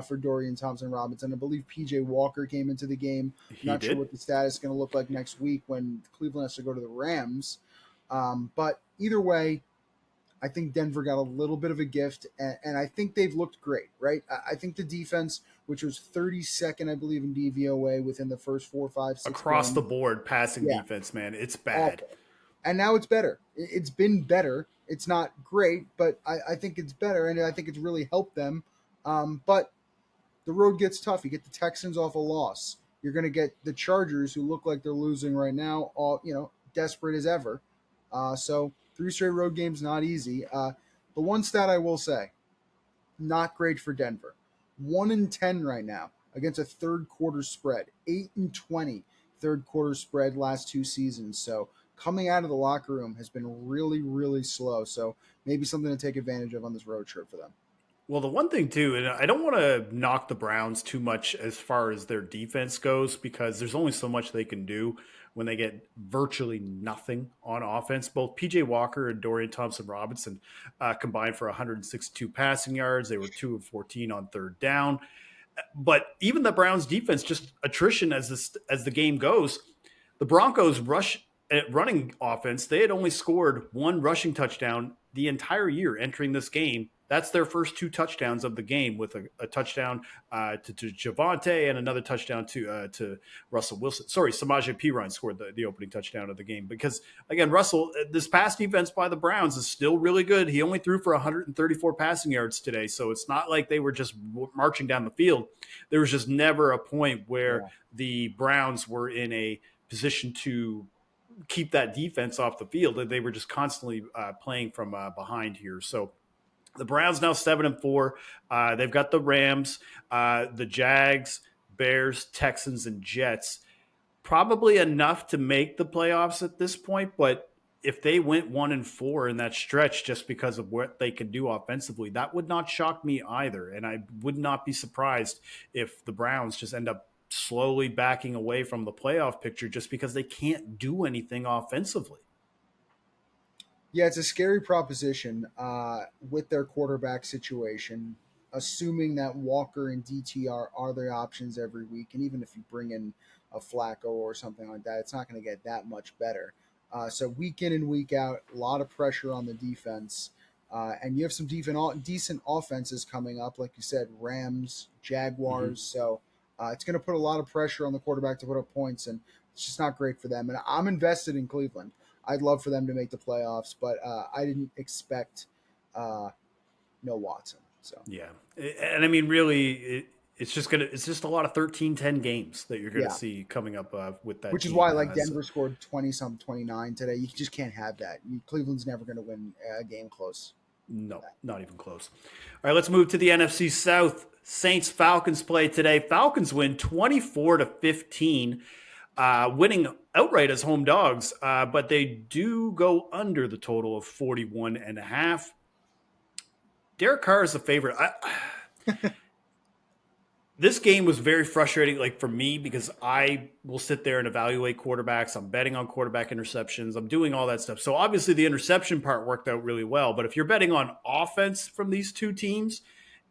for Dorian Thompson Robinson. I believe PJ Walker came into the game. Not sure what the status is going to look like next week when Cleveland has to go to the Rams. But either way, I think Denver got a little bit of a gift, and I think they've looked great, right? I think the defense, which was 32nd, I believe, in DVOA within the first 4, 5, 6 across games, the board passing defense, man, it's bad. awful. And now it's better. It's been better. It's not great, but I think it's better, and I think it's really helped them. But the road gets tough. You get the Texans off a loss. You're going to get the Chargers, who look like they're losing right now, all desperate as ever. So 3 straight road games, not easy. The one stat I will say, not great for Denver. 1-10 right now against a third quarter spread. 8-20 third quarter spread last 2 seasons. So coming out of the locker room has been really, really slow. So maybe something to take advantage of on this road trip for them. Well, the one thing too, and I don't want to knock the Browns too much as far as their defense goes, because there's only so much they can do when they get virtually nothing on offense. Both PJ Walker and Dorian Thompson Robinson combined for 162 passing yards. They were 2 of 14 on third down. But even the Browns defense, just attrition as the game goes. The Broncos running offense, they had only scored 1 rushing touchdown the entire year entering this game. That's their first 2 touchdowns of the game, with a touchdown to Javonte and another touchdown to Russell Wilson. Sorry, Samaje Perine scored the opening touchdown of the game. Because, again, Russell, this pass defense by the Browns is still really good. He only threw for 134 passing yards today, so it's not like they were just marching down the field. There was just never a point where the Browns were in a position to keep that defense off the field. They were just constantly playing from behind here. So the Browns now 7-4. They've got the Rams, the Jags, Bears, Texans, and Jets. Probably enough to make the playoffs at this point, but if they went 1-4 in that stretch just because of what they can do offensively, that would not shock me either. And I would not be surprised if the Browns just end up slowly backing away from the playoff picture just because they can't do anything offensively. Yeah, it's a scary proposition with their quarterback situation, assuming that Walker and DTR are their options every week. And even if you bring in a Flacco or something like that, it's not going to get that much better. So week in and week out, a lot of pressure on the defense. And you have some decent offenses coming up, like you said, Rams, Jaguars. Mm-hmm. So it's going to put a lot of pressure on the quarterback to put up points, and it's just not great for them. And I'm invested in Cleveland. I'd love for them to make the playoffs, but I didn't expect no Watson. So yeah, and I mean, really, it's just a lot of 13-10 games that you're gonna see coming up with that. Which is why, like, Denver scored 20-some, 29 today. You just can't have that. Cleveland's never going to win a game close. No, not even close. All right, let's move to the NFC South. Saints Falcons play today. Falcons win 24-15. Winning outright as home dogs, but they do go under the total of 41.5. Derek Carr is the favorite. This game was very frustrating, like, for me, because I will sit there and evaluate quarterbacks. I'm betting on quarterback interceptions. I'm doing all that stuff. So obviously the interception part worked out really well. But if you're betting on offense from these two teams,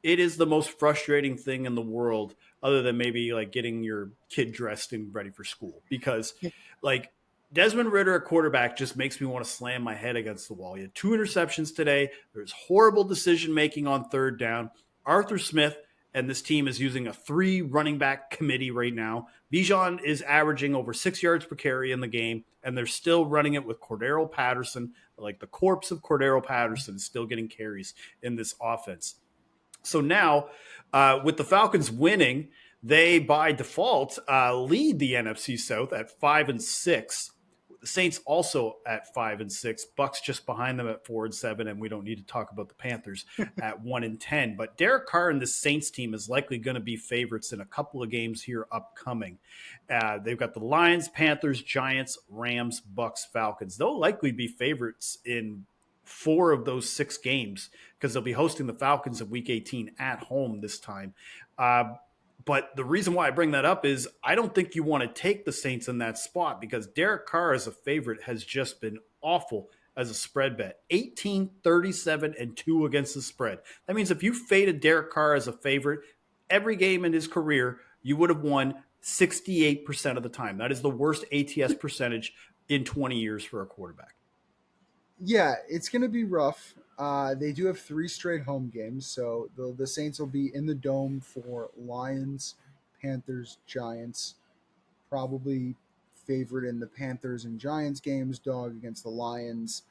it is the most frustrating thing in the world, other than maybe like getting your kid dressed and ready for school. Because like Desmond Ridder at quarterback just makes me want to slam my head against the wall. He had 2 interceptions today. There's horrible decision-making on third down. Arthur Smith and this team is using a 3 running back committee right now. Bijan is averaging over 6 yards per carry in the game, and they're still running it with Cordero Patterson. Like, the corpse of Cordero Patterson is still getting carries in this offense. So now, with the Falcons winning, they by default lead the NFC South at 5-6, Saints also at 5-6, Bucks just behind them at 4-7, and we don't need to talk about the Panthers at 1-10. But Derek Carr and the Saints team is likely going to be favorites in a couple of games here upcoming. They've got the Lions, Panthers, Giants, Rams, Bucks, Falcons. They'll likely be favorites in 4 of those 6 games because they'll be hosting the Falcons in Week 18 at home this time. But the reason why I bring that up is I don't think you want to take the Saints in that spot because Derek Carr as a favorite has just been awful as a spread bet. 18, 37, and 2 against the spread. That means if you faded Derek Carr as a favorite, every game in his career, you would have won 68% of the time. That is the worst ATS percentage in 20 years for a quarterback. Yeah, it's going to be rough. They do have 3 straight home games, so the Saints will be in the Dome for Lions, Panthers, Giants. Probably favorite in the Panthers and Giants games, dog against the Lions.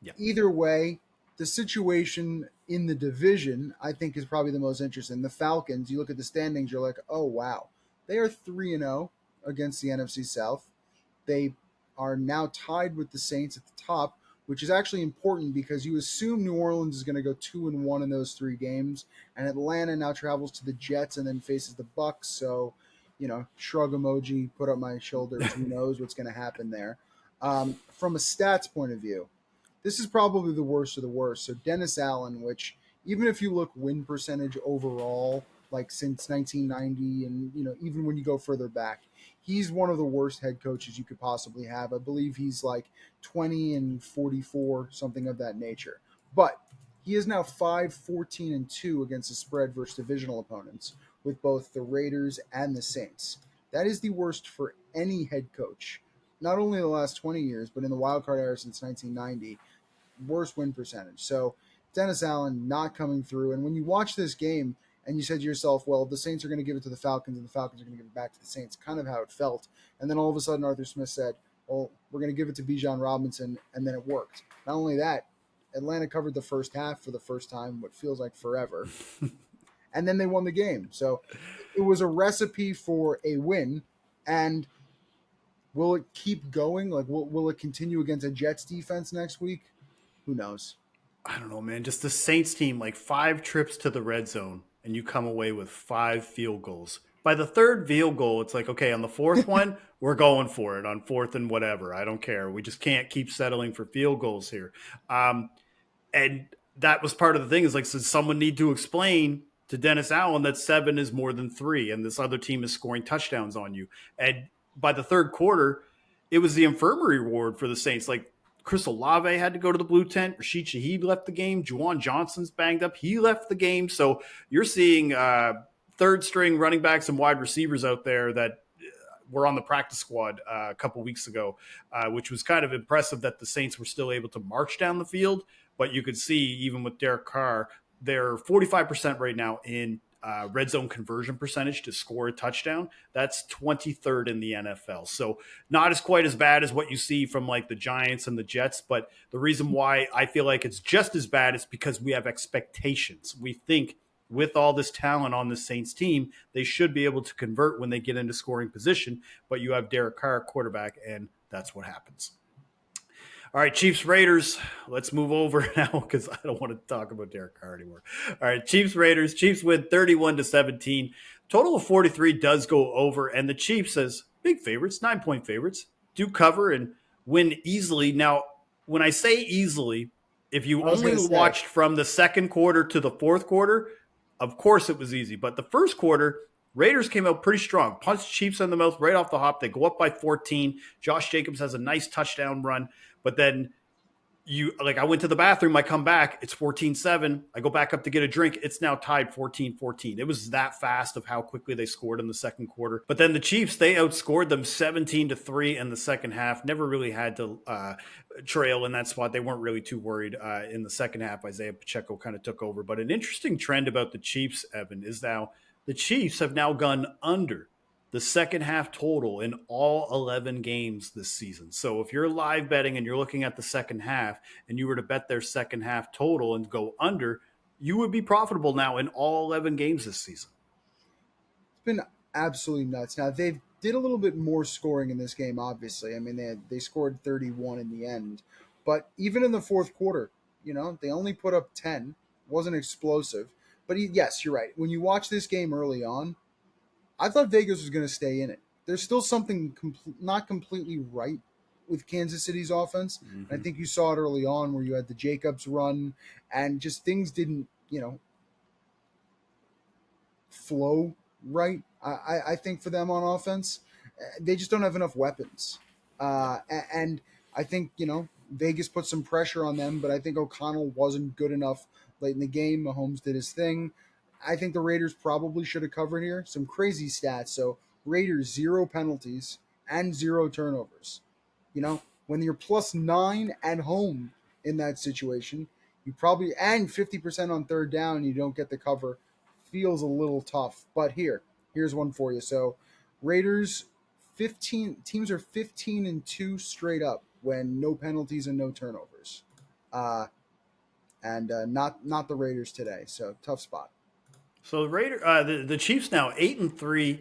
Yeah. Either way, the situation in the division, I think, is probably the most interesting. The Falcons, you look at the standings, you're like, oh, wow. They are 3-0 against the NFC South. They are now tied with the Saints at the top, which is actually important because you assume New Orleans is going to go 2-1 in those 3 games, and Atlanta now travels to the Jets and then faces the Bucks. So, shrug emoji, put up my shoulders. Who knows what's going to happen there? From a stats point of view, this is probably the worst of the worst. So Dennis Allen, which even if you look win percentage overall, like since 1990, and even when you go further back, he's one of the worst head coaches you could possibly have. I believe he's like 20-44, something of that nature. But he is now 5-14-2 against the spread versus divisional opponents with both the Raiders and the Saints. That is the worst for any head coach, not only in the last 20 years, but in the wildcard era since 1990. Worst win percentage. So Dennis Allen not coming through. And when you watch this game, and you said to yourself, well, the Saints are going to give it to the Falcons, and the Falcons are going to give it back to the Saints, kind of how it felt. And then all of a sudden, Arthur Smith said, well, we're going to give it to Bijan Robinson, and then it worked. Not only that, Atlanta covered the first half for the first time, what feels like forever. And then they won the game. So it was a recipe for a win. And will it keep going? Like, will it continue against a Jets defense next week? Who knows? I don't know, man. Just the Saints team, like 5 trips to the red zone, and you come away with 5 field goals. By the 3rd field goal, it's like, okay, on the 4th one, we're going for it on 4th and whatever. I don't care. We just can't keep settling for field goals here. And that was part of the thing is like, so someone need to explain to Dennis Allen that 7 is more than 3, and this other team is scoring touchdowns on you. And by the 3rd quarter, it was the infirmary ward for the Saints. Like, Chris Olave had to go to the blue tent. Rashid Shaheed left the game. Juwan Johnson's banged up. He left the game. So you're seeing 3rd-string running backs and wide receivers out there that were on the practice squad a couple weeks ago, which was kind of impressive that the Saints were still able to march down the field. But you could see, even with Derek Carr, they're 45% right now in red zone conversion percentage to score a touchdown. That's 23rd in the NFL. So not as quite as bad as what you see from like the Giants and the Jets. But the reason why I feel like it's just as bad is because we have expectations. We think with all this talent on the Saints team, they should be able to convert when they get into scoring position. But you have Derek Carr quarterback, and that's what happens. All right, Chiefs Raiders. Let's move over now because I don't want to talk about Derek Carr anymore. All right, Chiefs Raiders. Chiefs win 31-17. Total of 43 does go over, and the Chiefs, as big favorites, 9-point favorites, do cover and win easily. Now, when I say easily, if you only watched from the 2nd quarter to the 4th quarter, of course it was easy. But the 1st quarter, Raiders came out pretty strong. Punched Chiefs in the mouth right off the hop. They go up by 14. Josh Jacobs has a nice touchdown run. But then I went to the bathroom. I come back. It's 14-7. I go back up to get a drink. It's now tied 14-14. It was that fast of how quickly they scored in the 2nd quarter. But then the Chiefs, they outscored them 17-3 in the 2nd half. Never really had to trail in that spot. They weren't really too worried in the 2nd half. Isaiah Pacheco kind of took over. But an interesting trend about the Chiefs, Evan, is now the Chiefs have now gone under the 2nd half total in all 11 games this season. So if you're live betting and you're looking at the 2nd half and you were to bet their 2nd half total and go under, you would be profitable now in all 11 games this season. It's been absolutely nuts. Now, they've did a little bit more scoring in this game, obviously. I mean, they scored 31 in the end. But even in the fourth quarter, they only put up 10. Wasn't explosive. But yes, you're right. When you watch this game early on, I thought Vegas was going to stay in it. There's still something not completely right with Kansas City's offense. Mm-hmm. I think you saw it early on where you had the Jacobs run and just things didn't, flow right. I think for them on offense, they just don't have enough weapons. And I think, Vegas put some pressure on them, but I think O'Connell wasn't good enough late in the game. Mahomes did his thing. I think the Raiders probably should have covered here. Some crazy stats. So Raiders, 0 penalties and 0 turnovers. When you're +9 at home in that situation, you probably, and 50% on third down, you don't get the cover. Feels a little tough. But here's one for you. So Raiders, teams are 15-2 straight up when no penalties and no turnovers. And not the Raiders today. So tough spot. So the Chiefs now 8-3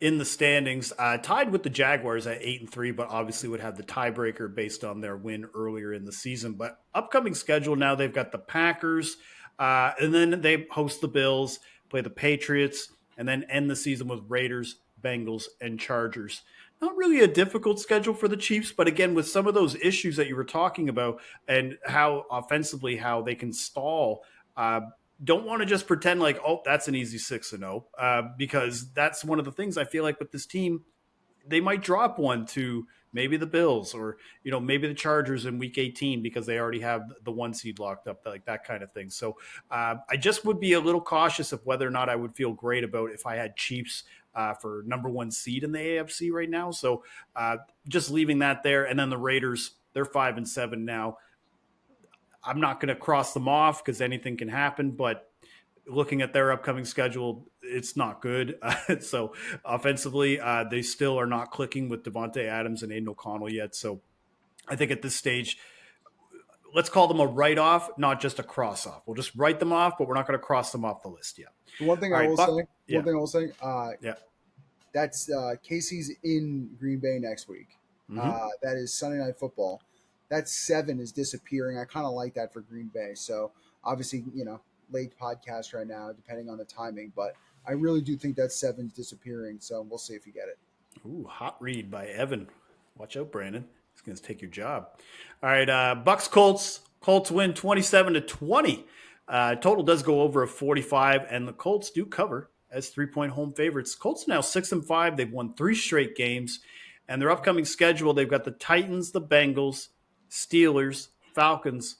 in the standings, tied with the Jaguars at 8-3, but obviously would have the tiebreaker based on their win earlier in the season. But upcoming schedule now, they've got the Packers, and then they host the Bills, play the Patriots, and then end the season with Raiders, Bengals, and Chargers. Not really a difficult schedule for the Chiefs, but again, with some of those issues that you were talking about and how offensively how they can stall. Don't want to just pretend like, oh, that's an easy 6-0, because that's one of the things I feel like with this team, they might drop one to maybe the Bills or, maybe the Chargers in week 18 because they already have the 1 seed locked up, like that kind of thing. So I just would be a little cautious of whether or not I would feel great about if I had Chiefs for number 1 seed in the AFC right now. So just leaving that there. And then the Raiders, they're 5-7 now. I'm not going to cross them off because anything can happen, but looking at their upcoming schedule, it's not good. So offensively, they still are not clicking with Devontae Adams and Aiden O'Connell yet. So I think at this stage, let's call them a write-off, not just a cross-off. We'll just write them off, but we're not going to cross them off the list yet. One thing I will say, yeah, that's Casey's in Green Bay next week. Mm-hmm. That is Sunday Night Football. That 7 is disappearing. I kind of like that for Green Bay. So obviously, late podcast right now, depending on the timing. But I really do think that 7's disappearing. So we'll see if you get it. Ooh, hot read by Evan. Watch out, Brandon. He's going to take your job. All right, Bucs Colts. Colts win 27-20. Total does go over a 45, and the Colts do cover as 3-point home favorites. Colts are now 6-5. They've won 3 straight games. And their upcoming schedule, they've got the Titans, the Bengals, Steelers, Falcons,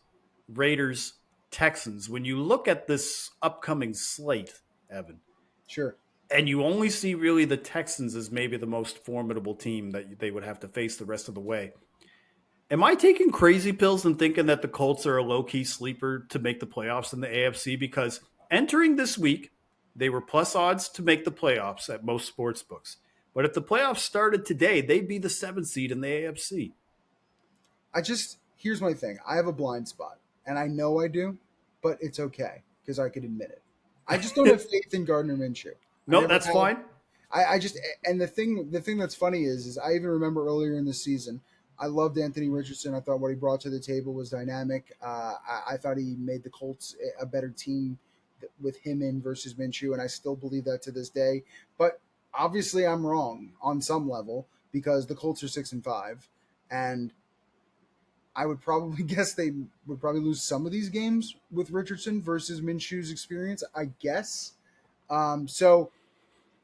Raiders, Texans. When you look at this upcoming slate, Evan, sure, and you only see really the Texans as maybe the most formidable team that they would have to face the rest of the way. Am I taking crazy pills and thinking that the Colts are a low-key sleeper to make the playoffs in the AFC? Because entering this week, they were plus odds to make the playoffs at most sports books. But if the playoffs started today, they'd be the 7th seed in the AFC. Here's my thing. I have a blind spot, and I know I do, but it's okay because I could admit it. I just don't have faith in Gardner Minshew. No, that's fine. And the thing that's funny is I even remember earlier in the season, I loved Anthony Richardson. I thought what he brought to the table was dynamic. I thought he made the Colts a better team with him in versus Minshew, and I still believe that to this day. But obviously, I'm wrong on some level because the Colts are 6-5, and I would probably guess they would probably lose some of these games with Richardson versus Minshew's experience, I guess. So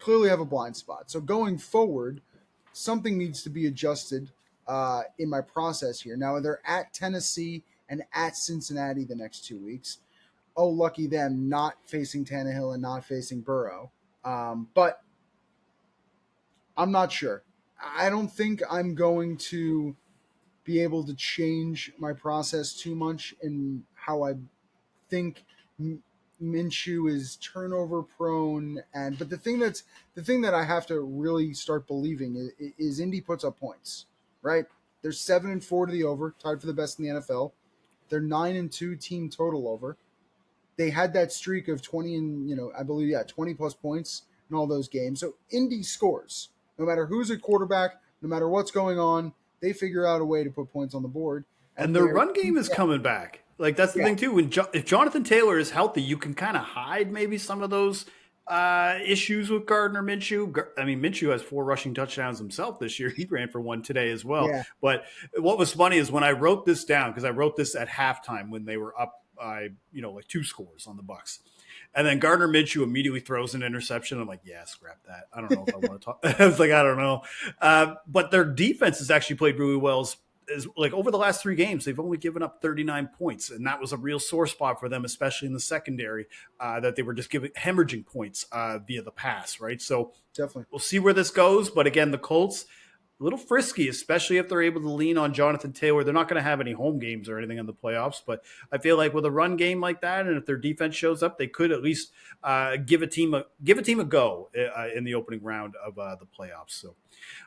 clearly have a blind spot. So going forward, something needs to be adjusted in my process here. Now, they're at Tennessee and at Cincinnati the next 2 weeks. Oh, lucky them, not facing Tannehill and not facing Burrow. But I'm not sure. I don't think I'm going to be able to change my process too much in how I think Minshew is turnover prone. But the thing that I have to really start believing is Indy puts up points, right? They're 7-4 to the over, tied for the best in the NFL. They're 9-2 team total over. They had that streak of 20 and I believe 20 plus points in all those games. So Indy scores. No matter who's at quarterback, no matter what's going on, they figure out a way to put points on the board. And their run game is coming back. Like, that's the thing too. If Jonathan Taylor is healthy, you can kind of hide maybe some of those issues with Gardner Minshew. I mean, Minshew has 4 rushing touchdowns himself this year. He ran for 1 today as well. Yeah. But what was funny is when I wrote this down, because I wrote this at halftime when they were up by, like 2 scores on the Bucs. And then Gardner Minshew immediately throws an interception. I'm like, yeah, scrap that. I don't know if I want to talk. I was like, I don't know. But their defense has actually played really well. Is like over the last 3 games, they've only given up 39 points. And that was a real sore spot for them, especially in the secondary, that they were just hemorrhaging points via the pass, right? So definitely we'll see where this goes. But again, the Colts, a little frisky, especially if they're able to lean on Jonathan Taylor. They're not going to have any home games or anything in the playoffs, but I feel like with a run game like that, and if their defense shows up, they could at least give a team a go in the opening round of the playoffs. So,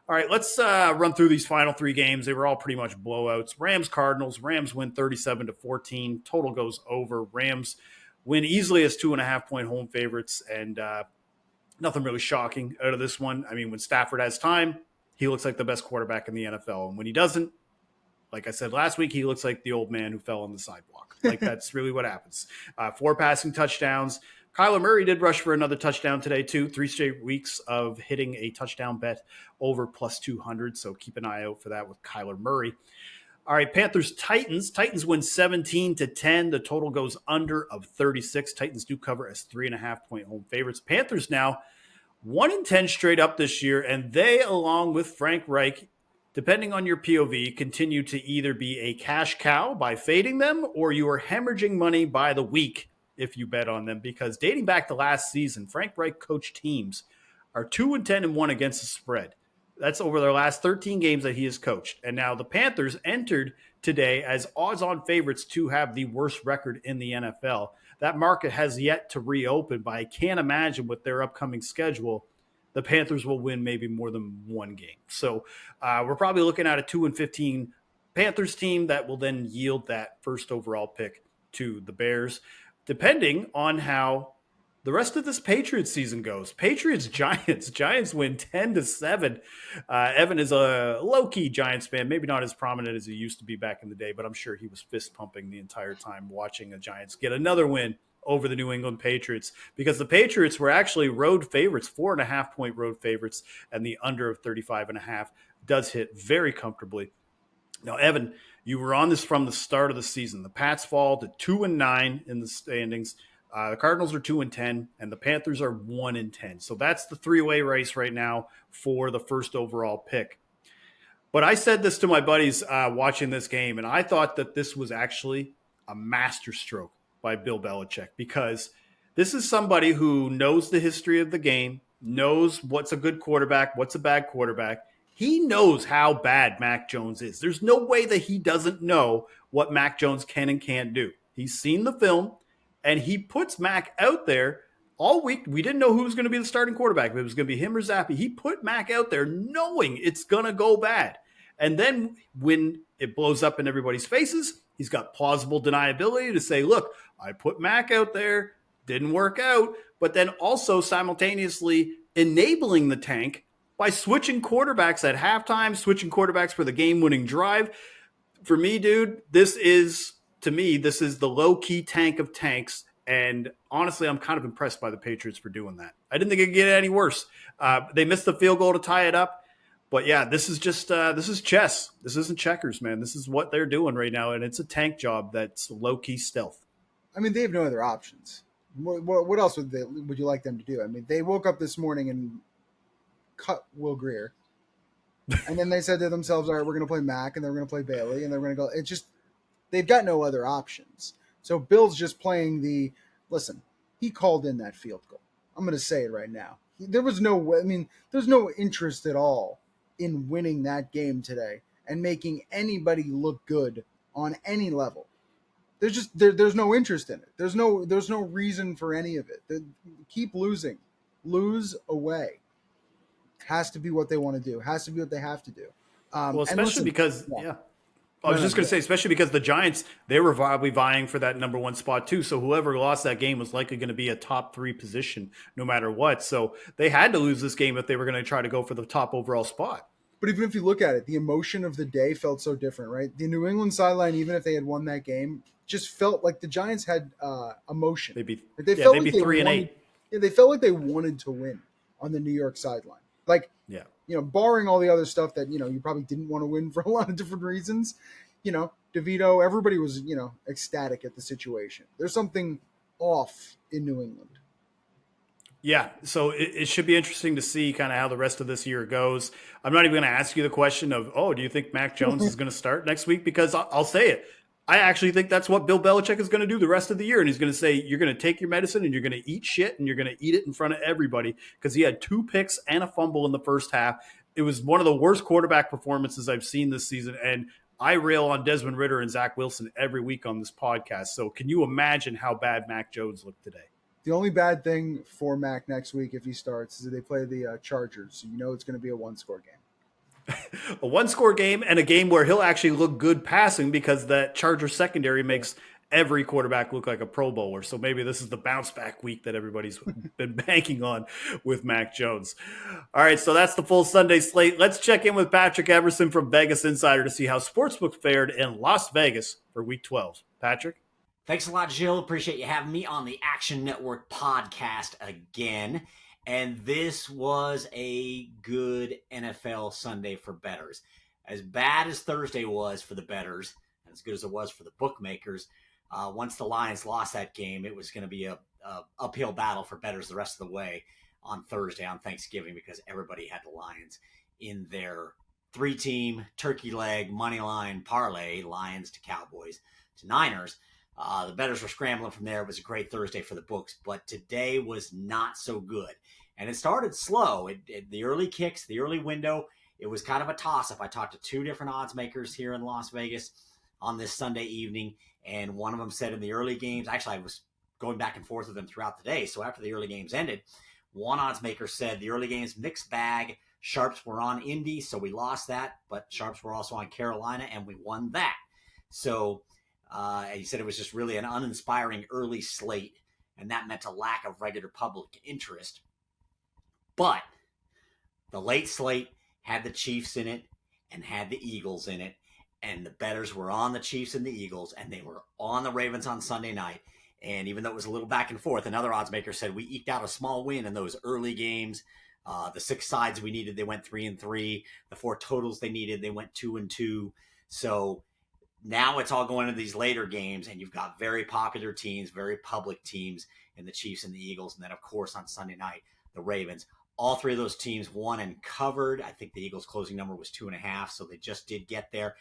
all right, let's run through these final 3 games. They were all pretty much blowouts. Rams-Cardinals. Rams win 37-14. Total goes over. Rams win easily as 2.5-point home favorites, and nothing really shocking out of this one. I mean, when Stafford has time, he looks like the best quarterback in the NFL. And when he doesn't, like I said last week, he looks like the old man who fell on the sidewalk. Like, that's really what happens. 4 passing touchdowns. Kyler Murray did rush for another touchdown today, too. 3 straight weeks of hitting a touchdown bet over plus 200. So keep an eye out for that with Kyler Murray. All right, Panthers-Titans. Titans win 17-10. The total goes under of 36. Titans do cover as 3.5-point home favorites. Panthers now 1-10 straight up this year, and they, along with Frank Reich, depending on your POV, continue to either be a cash cow by fading them, or you are hemorrhaging money by the week if you bet on them, because dating back to last season, Frank Reich coached teams are 2-10-1 against the spread. That's over their last 13 games that he has coached. And now the Panthers entered today as odds-on favorites to have the worst record in the NFL. That market has yet to reopen, but I can't imagine with their upcoming schedule, the Panthers will win maybe more than 1 game. So we're probably looking at a 2-15 Panthers team that will then yield that first overall pick to the Bears, depending on how the rest of this Patriots season goes. Patriots-Giants. Giants win 10-7. Evan is a low-key Giants fan, maybe not as prominent as he used to be back in the day, but I'm sure he was fist-pumping the entire time watching the Giants get another win over the New England Patriots, because the Patriots were actually road favorites, 4.5-point road favorites, and the under of 35.5 does hit very comfortably. Now, Evan, you were on this from the start of the season. The Pats fall to 2-9 in the standings. The Cardinals are 2-10, and the Panthers are 1-10. So that's the 3-way race right now for the first overall pick. But I said this to my buddies watching this game, and I thought that this was actually a masterstroke by Bill Belichick, because this is somebody who knows the history of the game, knows what's a good quarterback, what's a bad quarterback. He knows how bad Mac Jones is. There's no way that he doesn't know what Mac Jones can and can't do. He's seen the film. And he puts Mac out there all week. We didn't know who was going to be the starting quarterback, if it was going to be him or Zappi. He put Mac out there knowing it's going to go bad. And then when it blows up in everybody's faces, he's got plausible deniability to say, look, I put Mac out there, didn't work out, but then also simultaneously enabling the tank by switching quarterbacks at halftime, switching quarterbacks for the game-winning drive. For me, dude, this is the low-key tank of tanks, and honestly, I'm kind of impressed by the Patriots for doing that. I didn't think it could get any worse. They missed the field goal to tie it up, but yeah, this is just this is chess. This isn't checkers, man. This is what they're doing right now, and it's a tank job that's low-key stealth. I mean, they have no other options. What else would you like them to do? I mean, they woke up this morning and cut Will Grier, and then they said to themselves, all right, we're going to play Mac, and they're going to play Bailey, and they're going to go. It's just, they've got no other options. So Bill's just playing listen, he called in that field goal. I'm going to say it right now. There's no interest at all in winning that game today and making anybody look good on any level. There's no interest in it. There's no reason for any of it. Keep losing. Lose away. Has to be what they want to do. Has to be what they have to do. Well, especially because I was just going to say, especially because the Giants, they were probably vying for that number one spot too. So whoever lost that game was likely going to be a top 3 position no matter what. So they had to lose this game if they were going to try to go for the top overall spot. But even if you look at it, the emotion of the day felt so different, right? The New England sideline, even if they had won that game, just felt like the Giants had emotion. They'd be felt like 3-8. Yeah, they felt like they wanted to win on the New York sideline. Like, yeah. Barring all the other stuff that, you probably didn't want to win for a lot of different reasons, DeVito, everybody was, ecstatic at the situation. There's something off in New England. Yeah, so it should be interesting to see kind of how the rest of this year goes. I'm not even going to ask you the question of, do you think Mac Jones is going to start next week? Because I'll say it. I actually think that's what Bill Belichick is going to do the rest of the year. And he's going to say, you're going to take your medicine and you're going to eat shit and you're going to eat it in front of everybody, because he had 2 picks and a fumble in the first half. It was one of the worst quarterback performances I've seen this season. And I rail on Desmond Ridder and Zach Wilson every week on this podcast. So can you imagine how bad Mac Jones looked today? The only bad thing for Mac next week, if he starts, is that they play the Chargers. So it's going to be a 1-score game. A 1-score game, and a game where he'll actually look good passing, because that Charger secondary makes every quarterback look like a Pro Bowler. So maybe this is the bounce back week that everybody's been banking on with Mac Jones. All right, so that's the full Sunday slate. Let's check in with Patrick Everson from Vegas Insider to see how Sportsbook fared in Las Vegas for Week 12. Patrick? Thanks a lot, Jill. Appreciate you having me on the Action Network podcast again. And this was a good NFL Sunday for bettors. As bad as Thursday was for the bettors, as good as it was for the bookmakers, once the Lions lost that game, it was going to be a uphill battle for bettors the rest of the way on Thursday, on Thanksgiving, because everybody had the Lions in their 3-team turkey leg money line parlay, Lions to Cowboys to Niners. The bettors were scrambling from there. It was a great Thursday for the books, but today was not so good. And it started slow. The early kicks, the early window, it was kind of a toss-up. I talked to 2 different odds makers here in Las Vegas on this Sunday evening, and one of them said in the early games, actually I was going back and forth with them throughout the day, so after the early games ended, one odds maker said the early games, mixed bag. Sharps were on Indy, so we lost that, but Sharps were also on Carolina, and we won that. So he said it was just really an uninspiring early slate, and that meant a lack of regular public interest. But the late slate had the Chiefs in it and had the Eagles in it, and the bettors were on the Chiefs and the Eagles, and they were on the Ravens on Sunday night. And even though it was a little back and forth, another odds maker said we eked out a small win in those early games. The 6 sides we needed, they went 3-3. The 4 totals they needed, they went 2-2. So now it's all going into these later games, and you've got very popular teams, very public teams in the Chiefs and the Eagles. And then, of course, on Sunday night, the Ravens. All 3 of those teams won and covered. I think the Eagles' closing number was 2.5, so they just did get there.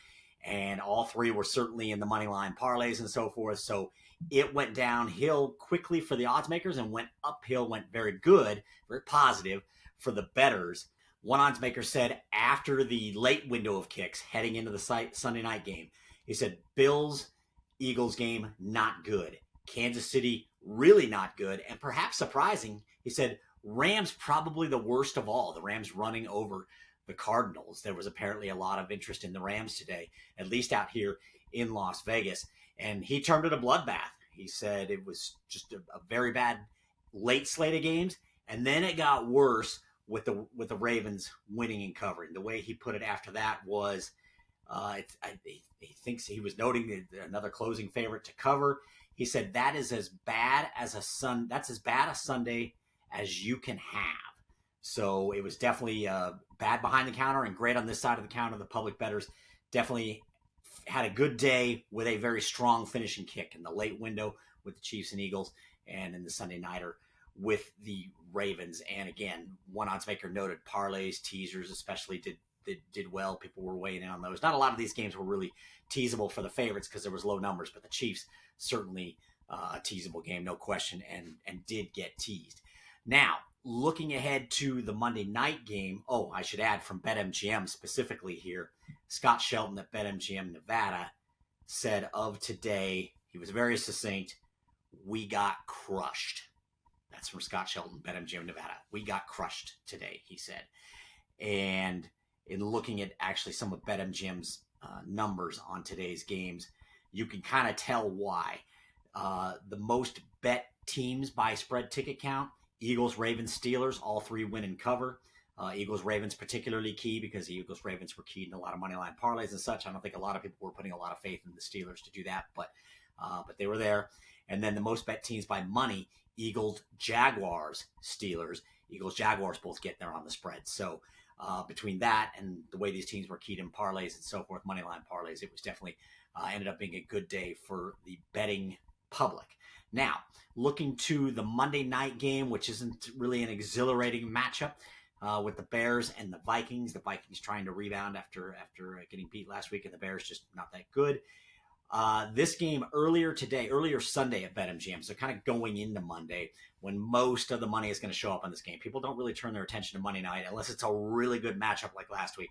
And all 3 were certainly in the money line parlays and so forth. So it went downhill quickly for the odds makers and went uphill, went very good, very positive for the bettors. One odds maker said after the late window of kicks heading into the Sunday night game, he said Bills-Eagles game, not good. Kansas City, really not good. And perhaps surprising, he said Rams probably the worst of all. The Rams running over the Cardinals. There was apparently a lot of interest in the Rams today, at least out here in Las Vegas. And he termed it a bloodbath. He said it was just a very bad late slate of games. And then it got worse with the Ravens winning and covering. The way he put it after that was he thinks he was noting another closing favorite to cover. He said that is as bad as that's as bad a Sunday as you can have. So it was definitely bad behind the counter and great on this side of the counter. The public bettors definitely had a good day with a very strong finishing kick in the late window with the Chiefs and Eagles, and in the Sunday nighter with the Ravens. And again, one odds maker noted parlays, teasers especially did well. People were weighing in on those. Not a lot of these games were really teasable for the favorites because there was low numbers, but the Chiefs certainly a teasable game, no question, and did get teased. Now, looking ahead to the Monday night game, I should add from BetMGM specifically here, Scott Shelton at BetMGM Nevada said of today, he was very succinct, we got crushed. That's from Scott Shelton, BetMGM Nevada. We got crushed today, he said. And in looking at actually some of BetMGM's numbers on today's games, you can kind of tell why. The most bet teams by spread ticket count: Eagles, Ravens, Steelers, all three win and cover. Eagles, Ravens particularly key because the Eagles, Ravens were keyed in a lot of money line parlays and such. I don't think a lot of people were putting a lot of faith in the Steelers to do that, but they were there. And then the most bet teams by money: Eagles, Jaguars, Steelers. Eagles, Jaguars both get there on the spread. So between that and the way these teams were keyed in parlays and so forth, money line parlays, it was definitely ended up being a good day for the betting public. Now, looking to the Monday night game, which isn't really an exhilarating matchup with the Bears and the Vikings. The Vikings trying to rebound after getting beat last week, and the Bears just not that good. This game earlier Sunday at BetMGM, so kind of going into Monday, when most of the money is going to show up on this game. People don't really turn their attention to Monday night unless it's a really good matchup like last week.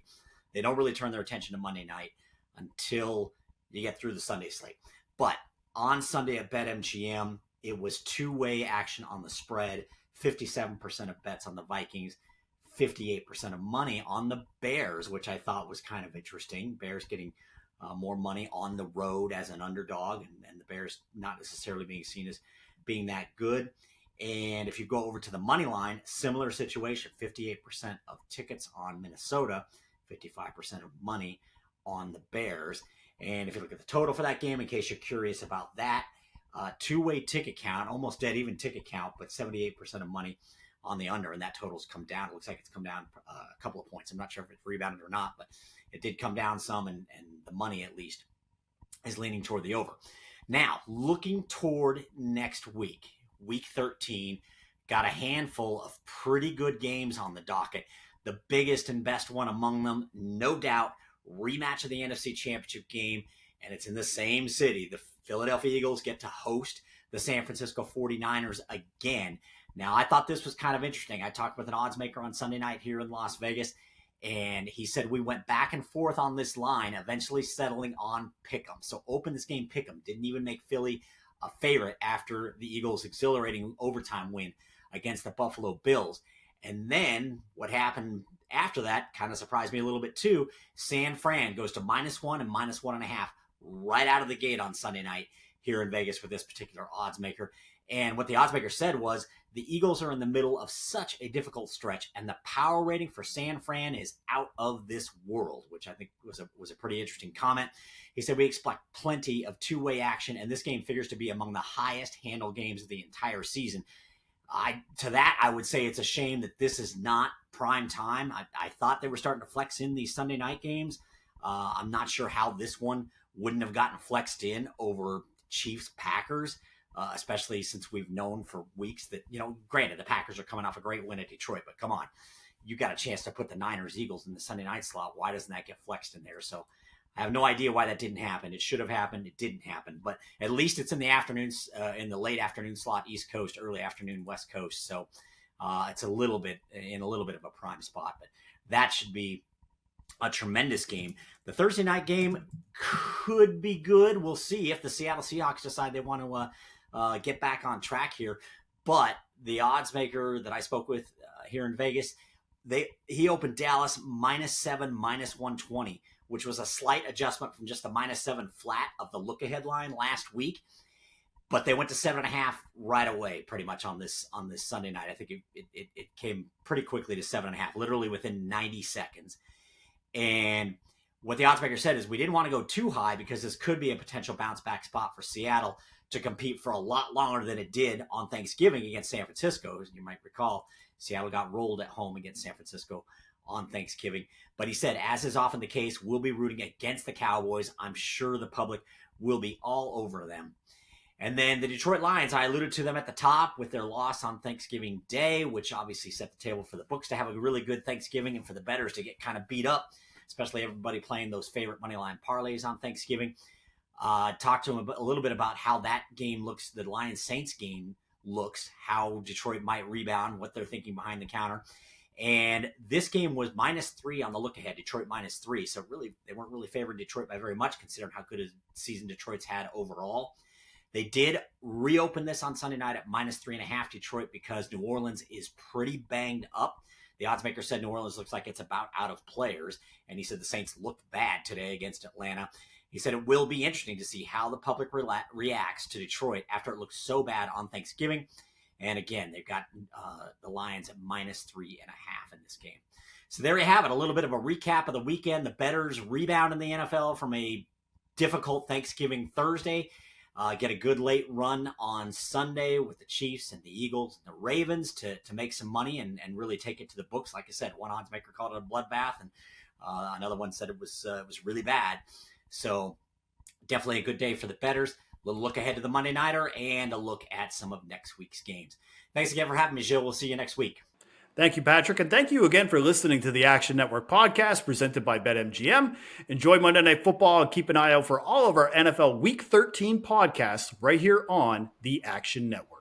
They don't really turn their attention to Monday night until you get through the Sunday slate. But on Sunday at BetMGM, it was two-way action on the spread, 57% of bets on the Vikings, 58% of money on the Bears, which I thought was kind of interesting. Bears getting more money on the road as an underdog, and the Bears not necessarily being seen as being that good. And if you go over to the money line, similar situation, 58% of tickets on Minnesota, 55% of money on the Bears. And if you look at the total for that game, in case you're curious about that, two-way ticket count, almost dead even ticket count, but 78% of money on the under, and that total's come down. It looks like it's come down a couple of points. I'm not sure if it's rebounded or not, but it did come down some, and the money at least is leaning toward the over. Now, looking toward next week, week 13, got a handful of pretty good games on the docket. The biggest and best one among them, no doubt, rematch of the NFC Championship game, and it's in the same city. The Philadelphia Eagles get to host the San Francisco 49ers again. Now, I thought this was kind of interesting. I talked with an odds maker on Sunday night here in Las Vegas, and he said we went back and forth on this line, eventually settling on pick'em. So open this game pick'em. Didn't even make Philly a favorite after the Eagles' exhilarating overtime win against the Buffalo Bills. And then what happened after that kind of surprised me a little bit too. San Fran goes to -1 and -1.5 right out of the gate on Sunday night here in Vegas with this particular odds maker. And what the odds maker said was the Eagles are in the middle of such a difficult stretch, and the power rating for San Fran is out of this world, which I think was a pretty interesting comment. He said we expect plenty of two-way action, and this game figures to be among the highest handle games of the entire season. To that, I would say it's a shame that this is not prime time. I thought they were starting to flex in these Sunday night games. I'm not sure how this one wouldn't have gotten flexed in over Chiefs-Packers. Especially since we've known for weeks that, granted, the Packers are coming off a great win at Detroit, but come on, you got a chance to put the Niners-Eagles in the Sunday night slot. Why doesn't that get flexed in there? So I have no idea why that didn't happen. It should have happened. It didn't happen, but at least it's in the afternoons, in the late afternoon slot, East Coast, early afternoon, West Coast. So it's a little bit of a prime spot, but that should be a tremendous game. The Thursday night game could be good. We'll see if the Seattle Seahawks decide they want to get back on track here. But the odds maker that I spoke with here in Vegas, he opened Dallas -7, -120, which was a slight adjustment from just the -7 flat of the look-ahead line last week. But they went to 7.5 right away, pretty much on this Sunday night. I think it came pretty quickly to 7.5, literally within 90 seconds. And what the odds maker said is we didn't want to go too high because this could be a potential bounce back spot for Seattle to compete for a lot longer than it did on Thanksgiving against San Francisco. As you might recall, Seattle got rolled at home against San Francisco on Thanksgiving. But he said, as is often the case, we'll be rooting against the Cowboys. I'm sure the public will be all over them. And then the Detroit Lions, I alluded to them at the top with their loss on Thanksgiving Day, which obviously set the table for the books to have a really good Thanksgiving and for the bettors to get kind of beat up, especially everybody playing those favorite moneyline parlays on Thanksgiving. Talked to him a little bit about how that game looks, the Lions-Saints game looks, how Detroit might rebound, what they're thinking behind the counter. And this game was -3 on the look-ahead, Detroit -3. So really, they weren't really favoring Detroit by very much, considering how good a season Detroit's had overall. They did reopen this on Sunday night at -3.5 Detroit because New Orleans is pretty banged up. The odds maker said New Orleans looks like it's about out of players, and he said the Saints looked bad today against Atlanta. He said it will be interesting to see how the public reacts to Detroit after it looked so bad on Thanksgiving. And again, they've got the Lions at -3.5 in this game. So there you have it, a little bit of a recap of the weekend. The bettors rebound in the NFL from a difficult Thanksgiving Thursday. Get a good late run on Sunday with the Chiefs and the Eagles and the Ravens to make some money and really take it to the books. Like I said, one odds maker called it a bloodbath, and another one said it was really bad. So definitely a good day for the bettors. A little look ahead to the Monday Nighter and a look at some of next week's games. Thanks again for having me, Gilles. We'll see you next week. Thank you, Patrick. And thank you again for listening to the Action Network podcast presented by BetMGM. Enjoy Monday Night Football and keep an eye out for all of our NFL Week 13 podcasts right here on the Action Network.